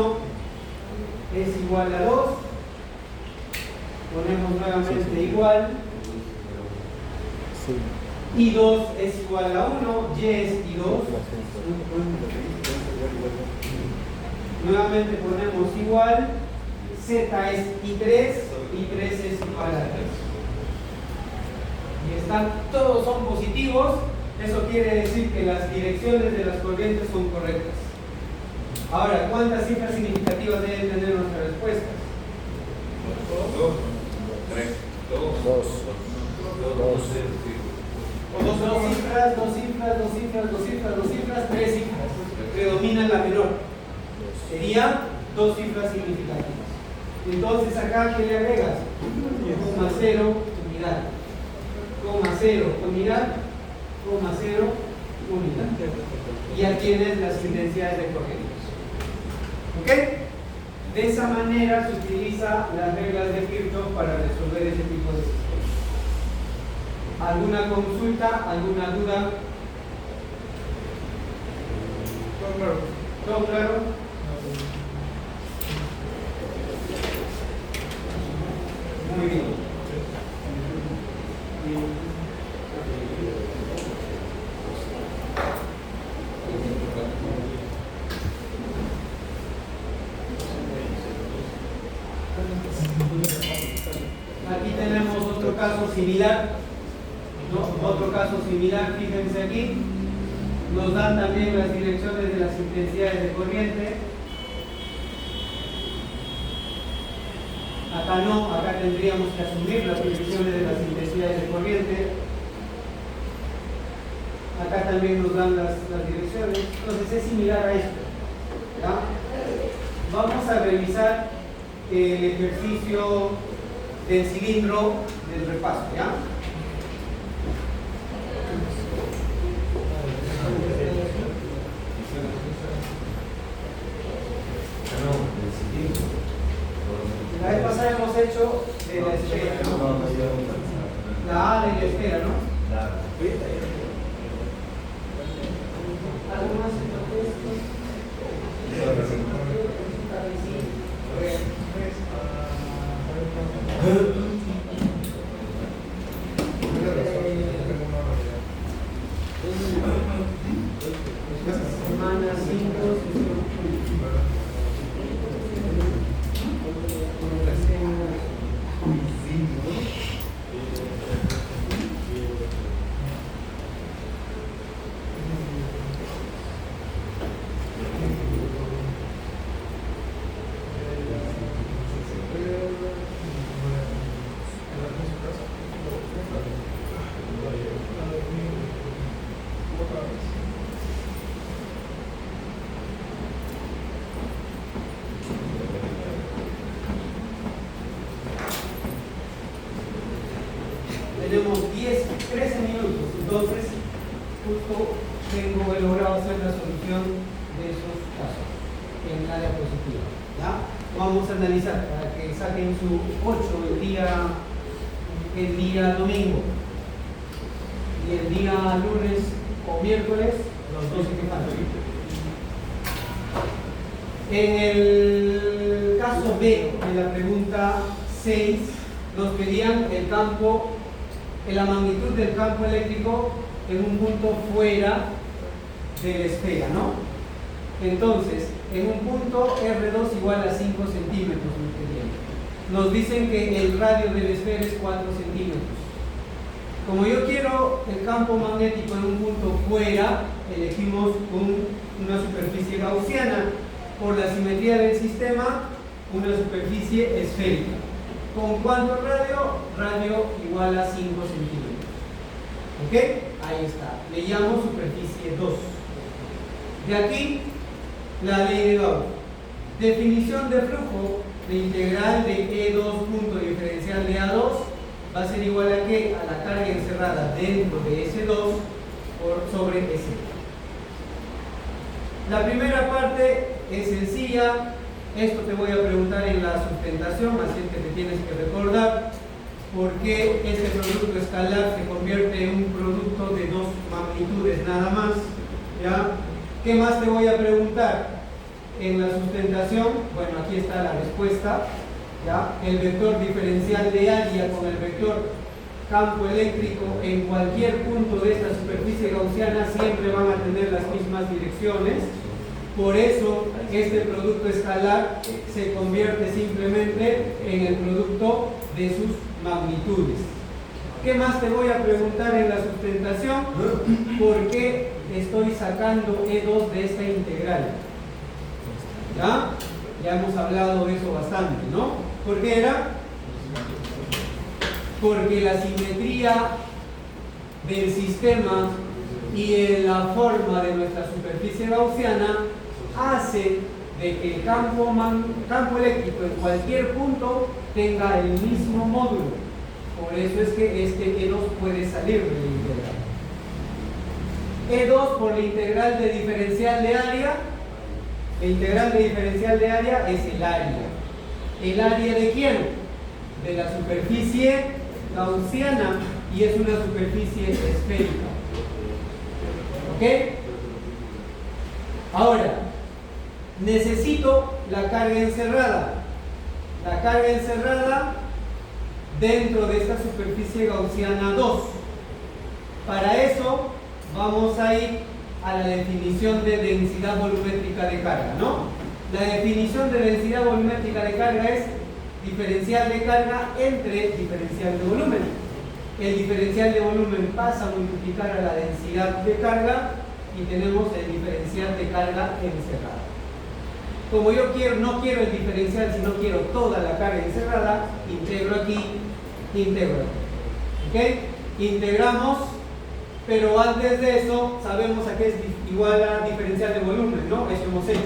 es igual a 2. Ponemos nuevamente igual. Sí. I2 es igual a 1, Y es I2. Nuevamente ponemos igual, Z es I3, I3 es igual a 3. Y todos son positivos, eso quiere decir que las direcciones de las corrientes son correctas. Ahora, ¿cuántas cifras significativas deben tener nuestras respuestas? 2, 3, 2. Dos cifras, 3 cifras. Predomina la menor. Sería 2 cifras significativas. Entonces acá, ¿qué le agregas? 0, unidad. 0, unidad. 0, unidad. Y ya tienes las intensidades de corrientes. ¿Ok? De esa manera se utiliza las reglas de Kirchhoff para resolver ese tipo de sistemas. ¿Alguna consulta? ¿Alguna duda? ¿Todo claro? Muy bien. Aquí tenemos otro caso similar. ¿No? Otro caso similar, fíjense aquí. Nos dan también las direcciones de las intensidades de corriente. Acá no, acá tendríamos que asumir las direcciones de las intensidades de corriente. Acá también nos dan las direcciones. Entonces es similar a esto, ¿ya? Vamos a revisar el ejercicio del cilindro del repaso, ¿ya? La vez pasada hemos hecho de la esfera, ¿no? La A de la esfera, ¿no? ¿Algo más entonces? Semana 5, tenemos 13 minutos, entonces justo he logrado hacer la solución de esos casos en el área positiva, ¿ya? Vamos a analizar para que saquen su 8 el día domingo y el día lunes o miércoles los 12 que faltan. En el caso B de la pregunta 6 nos pedían la magnitud del campo eléctrico en un punto fuera de la esfera, ¿no? Entonces, en un punto R2 igual a 5 centímetros, nos dicen que el radio de la esfera es 4 centímetros. Como yo quiero el campo magnético en un punto fuera, elegimos una superficie gaussiana. Por la simetría del sistema, una superficie esférica. ¿Con cuánto radio? Radio igual a 5 centímetros. ¿Ok? Ahí está. Le llamo superficie 2. De aquí, la ley de Gauss. Definición de flujo de integral de E2 punto diferencial de A2 va a ser igual a ¿qué? A la carga encerrada dentro de S2 sobre S. La primera parte es sencilla. Esto te voy a preguntar en la sustentación, así es que te tienes que recordar por qué este producto escalar se convierte en un producto de dos magnitudes nada más, ¿ya? ¿Qué más te voy a preguntar en la sustentación? Bueno, aquí está la respuesta, ¿ya? El vector diferencial de área con el vector campo eléctrico en cualquier punto de esta superficie gaussiana siempre van a tener las mismas direcciones. Por eso este producto escalar se convierte simplemente en el producto de sus magnitudes. ¿Qué más te voy a preguntar en la sustentación? ¿Por qué estoy sacando E2 de esta integral? ¿Ya? Ya hemos hablado de eso bastante, ¿no? ¿Por qué era? Porque la simetría del sistema y la forma de nuestra superficie gaussiana hace de que el campo eléctrico en cualquier punto tenga el mismo módulo. Por eso es que este E2 puede salir de la integral. E2 por la integral de diferencial de área. La integral de diferencial de área es el área. ¿El área de quién? De la superficie gaussiana, y es una superficie esférica. ¿Ok? Ahora, necesito la carga encerrada. La carga encerrada dentro de esta superficie gaussiana 2. Para eso vamos a ir a la definición de densidad volumétrica de carga, ¿no? La definición de densidad volumétrica de carga es diferencial de carga entre diferencial de volumen. El diferencial de volumen pasa a multiplicar a la densidad de carga y tenemos el diferencial de carga encerrada. Como yo no quiero el diferencial, sino quiero toda la carga encerrada, integro aquí, integro aquí. ¿Ok? Integramos, pero antes de eso sabemos a qué es igual a diferencial de volumen, ¿no? Eso hemos hecho.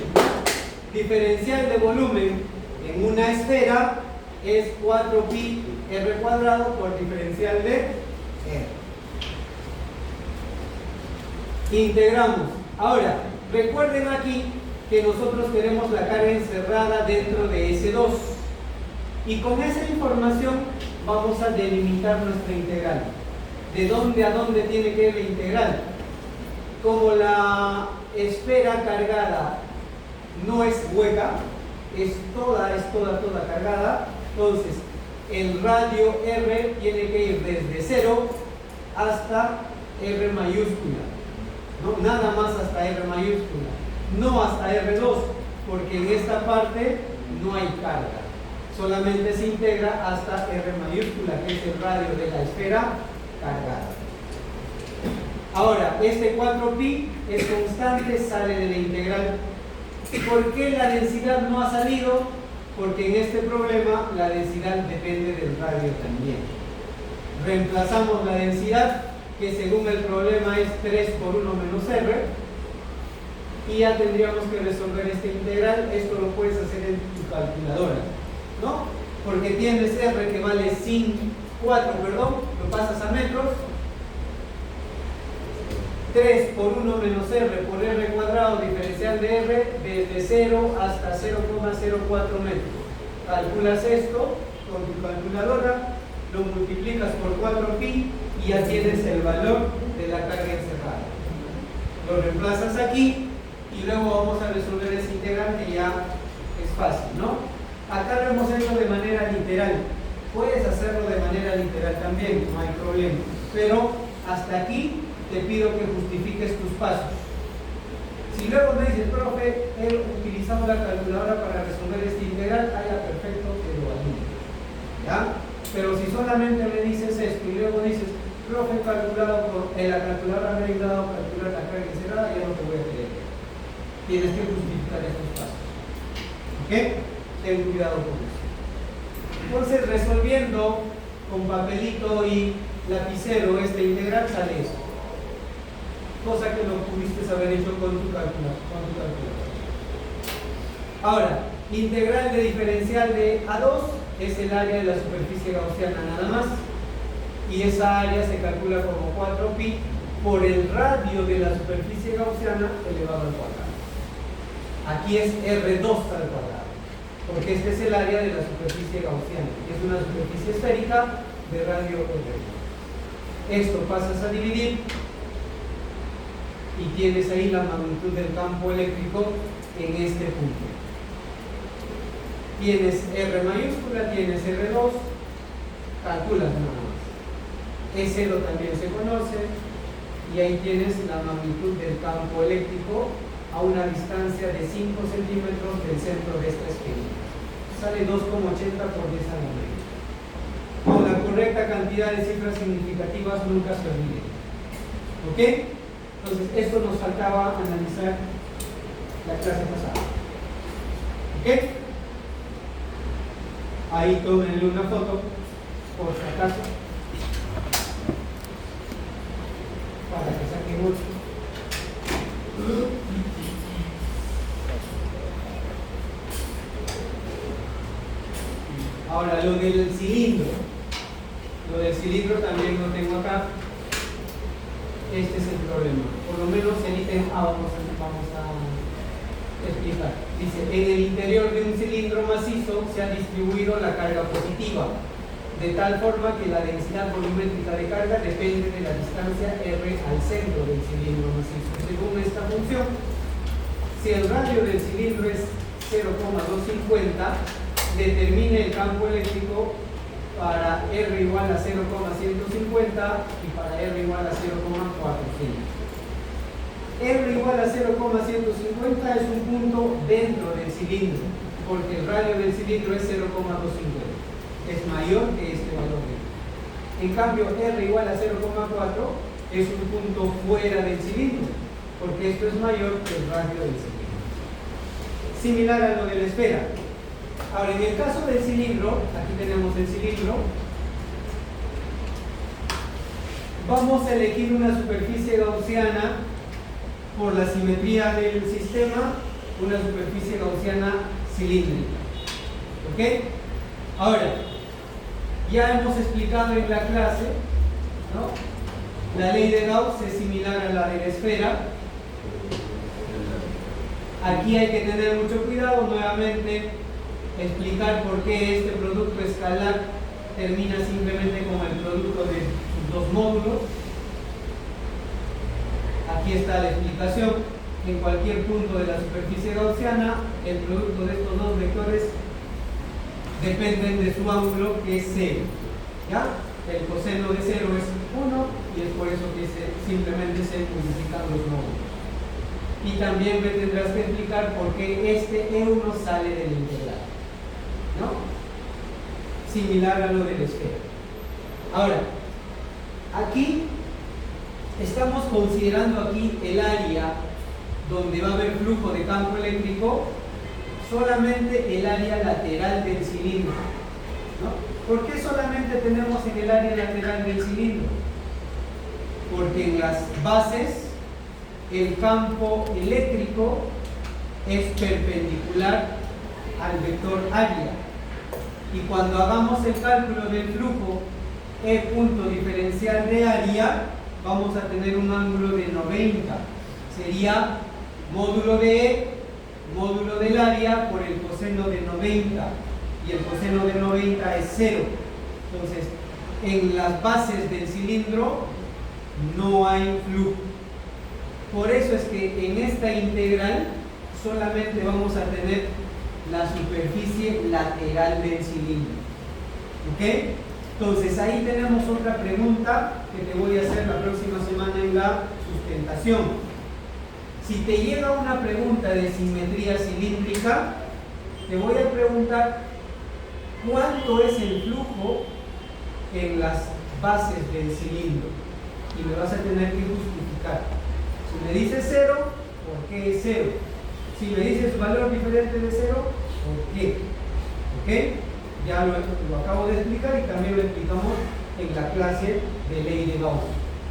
Diferencial de volumen en una esfera es 4pi r cuadrado por diferencial de r. Integramos. Ahora, recuerden aquí que nosotros queremos la carga encerrada dentro de S2. Y con esa información vamos a delimitar nuestra integral. ¿De dónde a dónde tiene que ir la integral? Como la esfera cargada no es hueca, es toda cargada, entonces el radio R tiene que ir desde 0 hasta R mayúscula, ¿no? Nada más hasta R mayúscula, no hasta R2, porque en esta parte no hay carga, solamente se integra hasta R mayúscula, que es el radio de la esfera cargada. Ahora, este 4pi es constante, sale de la integral. ¿Por qué la densidad no ha salido? Porque en este problema la densidad depende del radio también. Reemplazamos la densidad, que según el problema es 3 por 1 menos r, y ya tendríamos que resolver esta integral. Esto lo puedes hacer en tu calculadora, ¿no? Porque tienes r que vale 4, lo pasas a metros. 3 por 1 menos r por r cuadrado diferencial de r desde 0 hasta 0,04 metros. Calculas esto con tu calculadora, lo multiplicas por 4pi y ya tienes el valor de la carga encerrada. Lo reemplazas aquí y luego vamos a resolver esa integral, que ya es fácil, ¿no? Acá lo hemos hecho de manera literal. Puedes hacerlo de manera literal también, no hay problema. Pero hasta aquí te pido que justifiques tus pasos. Si luego me dices, profe, he utilizado la calculadora para resolver esta integral, perfecto, te lo ayudo, ¿ya? Pero si solamente me dices esto y luego dices, profe, la calculadora me ha ayudado a calcular la carga encerrada, ya no te voy a creer. Tienes que justificar estos pasos. ¿Ok? Ten cuidado con eso. Entonces, resolviendo con papelito y lapicero esta integral, sale esto. Cosa que no pudiste haber hecho con tu calculadora. Ahora, integral de diferencial de A2 es el área de la superficie gaussiana nada más, y esa área se calcula como 4pi por el radio de la superficie gaussiana elevado al cuadrado. Aquí es R2 al cuadrado, porque este es el área de la superficie gaussiana, que es una superficie esférica de radio R. Esto pasas a dividir y tienes ahí la magnitud del campo eléctrico en este punto. Tienes R mayúscula, tienes R2, calculas nada más. E0 también se conoce, y ahí tienes la magnitud del campo eléctrico a una distancia de 5 centímetros del centro de esta esfera. Sale 2,80 por 10 a la media. Con la correcta cantidad de cifras significativas nunca se olvide. ¿Ok? Entonces, esto nos faltaba analizar la clase pasada. ¿Ok? Ahí tómenle una foto, por si acaso, para que saquen mucho. Ahora, lo del cilindro. Lo del cilindro también lo tengo acá. Este es el problema. Por lo menos el ítem A vamos a explicar. Dice, en el interior de un cilindro macizo se ha distribuido la carga positiva, de tal forma que la densidad volumétrica de carga depende de la distancia R al centro del cilindro macizo. Según esta función, si el radio del cilindro es 0,250, determine el campo eléctrico para R igual a 0,150 y para R igual a 0,400. R igual a 0,150 es un punto dentro del cilindro, porque el radio del cilindro es 0,250. Es mayor que este valor. En cambio, R igual a 0,4 es un punto fuera del cilindro, porque esto es mayor que el radio del cilindro. Similar a lo de la esfera. Ahora, en el caso del cilindro, aquí tenemos el cilindro, vamos a elegir una superficie gaussiana por la simetría del sistema, una superficie gaussiana cilíndrica. ¿Ok? Ahora, ya hemos explicado en la clase, ¿no? La ley de Gauss es similar a la de la esfera. Aquí hay que tener mucho cuidado, nuevamente explicar por qué este producto escalar termina simplemente como el producto de sus dos módulos. Aquí está la explicación. En cualquier punto de la superficie gaussiana, el producto de estos dos vectores dependen de su ángulo, que es 0. ¿Ya? El coseno de 0 es 1 y es por eso que simplemente se multiplican los módulos. Y también me tendrás que explicar por qué este E1 sale del integral, ¿no? Similar a lo de la esfera. Ahora, aquí estamos considerando aquí el área donde va a haber flujo de campo eléctrico, solamente el área lateral del cilindro, ¿no? ¿Por qué solamente tenemos en el área lateral del cilindro? Porque en las bases el campo eléctrico es perpendicular al vector área. Y cuando hagamos el cálculo del flujo E punto diferencial de área, vamos a tener un ángulo de 90. Sería módulo de E, módulo del área por el coseno de 90. Y el coseno de 90 es 0. Entonces, en las bases del cilindro no hay flujo. Por eso es que en esta integral solamente vamos a tener la superficie lateral del cilindro. ¿Ok? Entonces ahí tenemos otra pregunta que te voy a hacer la próxima semana en la sustentación. Si te llega una pregunta de simetría cilíndrica, te voy a preguntar cuánto es el flujo en las bases del cilindro y me vas a tener que justificar. Si me dices 0, ¿por qué es 0? Si me dices valor diferente de 0, ¿por qué? ¿Ok? Ya lo acabo de explicar y también lo explicamos en la clase de ley de Gauss.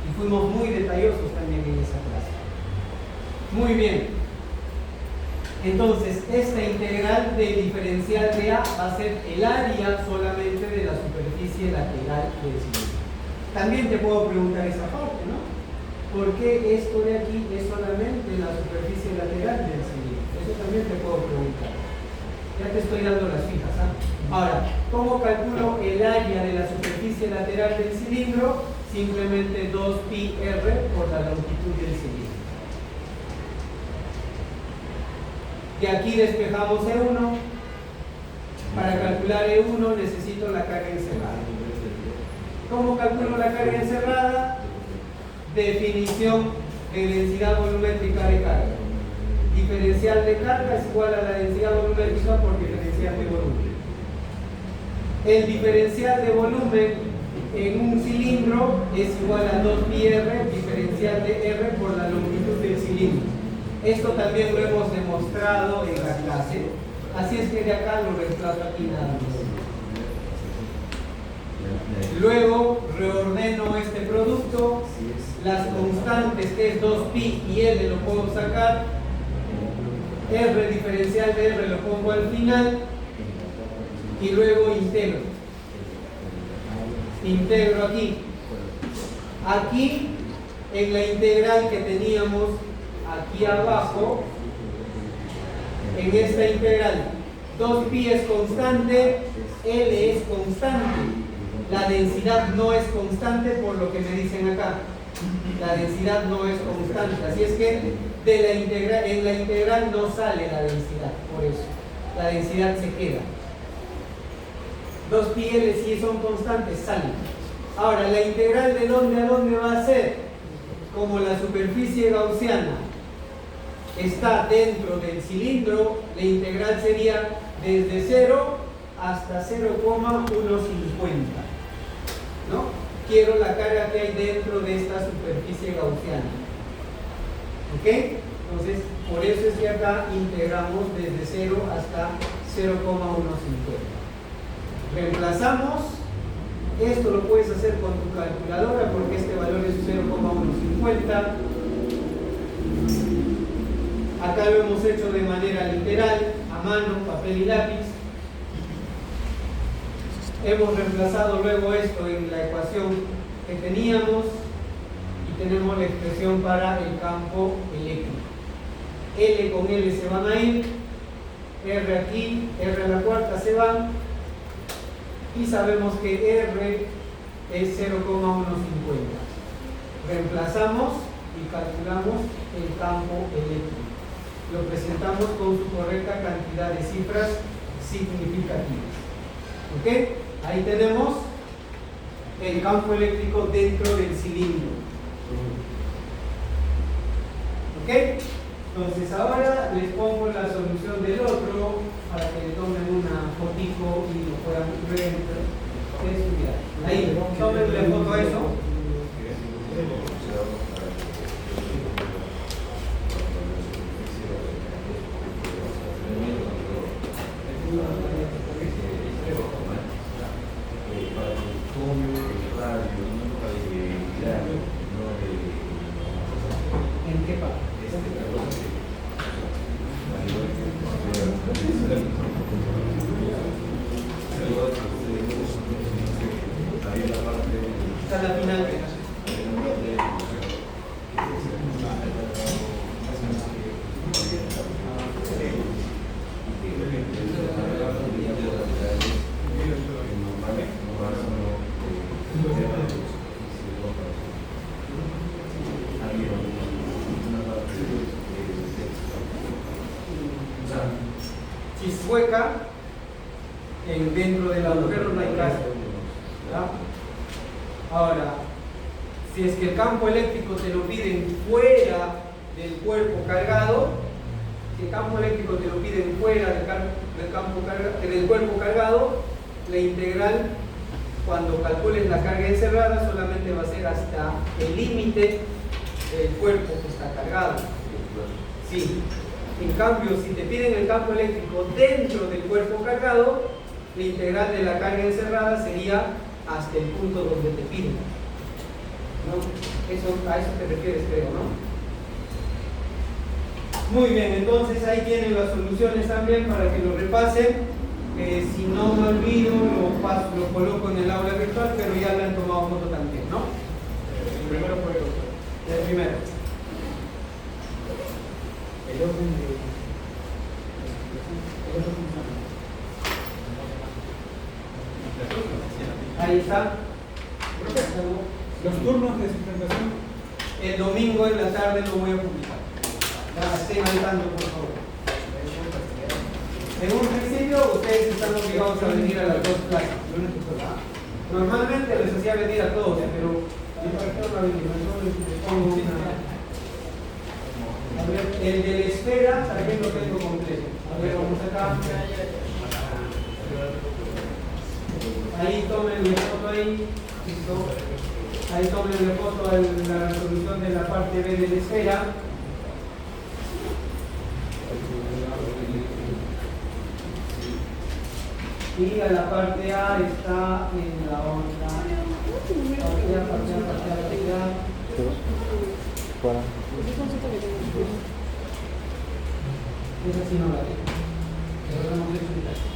Y fuimos muy detallosos también en esa clase. Muy bien. Entonces, esta integral del diferencial de A va a ser el área solamente de la superficie lateral del cilindro. También te puedo preguntar esa parte, ¿no? ¿Por qué esto de aquí es solamente la superficie lateral del cilindro? Eso también te puedo preguntar. Ya te estoy dando las fijas, ¿ah? Ahora, ¿cómo calculo el área de la superficie lateral del cilindro? Simplemente 2πr por la longitud del cilindro. Y aquí despejamos E1. Para calcular E1 necesito la carga encerrada. ¿Cómo calculo la carga encerrada? Definición de densidad volumétrica de carga. Diferencial de carga es igual a la densidad volumétrica por diferencial de volumen. El diferencial de volumen en un cilindro es igual a 2πr, diferencial de r por la longitud del cilindro. Esto también lo hemos demostrado en la clase, así es que de acá lo reemplazo aquí nada más. Luego reordeno este producto, las constantes que es 2pi y l lo puedo sacar, r diferencial de r lo pongo al final y luego integro. Integro aquí. Aquí en la integral que teníamos aquí abajo, en esta integral 2pi es constante, l es constante, la densidad no es constante por lo que me dicen acá, la densidad no es constante, así es que en la integral no sale la densidad, por eso la densidad se queda. 2pi l si son constantes salen. Ahora la integral de dónde a dónde va a ser, como la superficie gaussiana está dentro del cilindro, la integral sería desde 0 hasta 0,150, ¿no? Quiero la carga que hay dentro de esta superficie gaussiana. ¿Ok? Entonces, por eso es que acá integramos desde 0 hasta 0,150. Reemplazamos. Esto lo puedes hacer con tu calculadora porque este valor es 0,150. Acá lo hemos hecho de manera literal, a mano, papel y lápiz. Hemos reemplazado luego esto en la ecuación que teníamos y tenemos la expresión para el campo eléctrico. L con L se van a ir, R aquí, R a la cuarta se van, y sabemos que R es 0,150. Reemplazamos y calculamos el campo eléctrico. Lo presentamos con su correcta cantidad de cifras significativas. ¿Ok? Ahí tenemos el campo eléctrico dentro del cilindro. ¿Ok? Entonces ahora les pongo la solución del otro para que le tomen una fotico y lo puedan ver, estudiar. Ahí, tómenle foto a eso. ¿En qué parte? Está la final. Si es hueca, dentro del agujero no hay caso. ¿Verdad? Ahora, si es que el campo eléctrico te lo piden fuera del cuerpo cargado, si el campo eléctrico te lo piden fuera del cuerpo cargado, la integral, cuando calcules la carga encerrada, solamente va a ser hasta el límite del cuerpo que está cargado. Sí. En cambio, si te piden el campo eléctrico dentro del cuerpo cargado, la integral de la carga encerrada sería hasta el punto donde te piden. ¿No? A eso te refieres, creo, ¿no? Muy bien, entonces ahí tienen las soluciones también para que lo repasen. Si no me olvido, lo coloco en el aula virtual, pero ya le han tomado foto también, ¿no? El primero fue El primero. el orden de Ahí está. Los turnos de sustentación. El domingo en la tarde lo voy a publicar. Ya, estén al tanto, por favor. En un principio, ustedes están obligados a venir a las dos clases. Normalmente les hacía venir a todos, pero yo para qué no venir, les pongo una. A ver, el de la esfera también lo tengo completo. A ver, vamos acá. Ahí tómenle foto ahí. Listo. Ahí tómenle foto a la resolución de la parte B de la esfera. Y a la parte A está en la otra. Partida. Para. Esa sí no la tengo. Pero no hemos hecho en clase.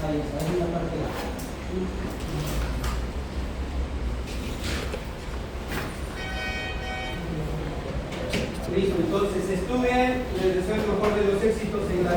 Ahí está, ahí en la parte A. Listo, entonces estudien, les deseo el mejor de los éxitos en la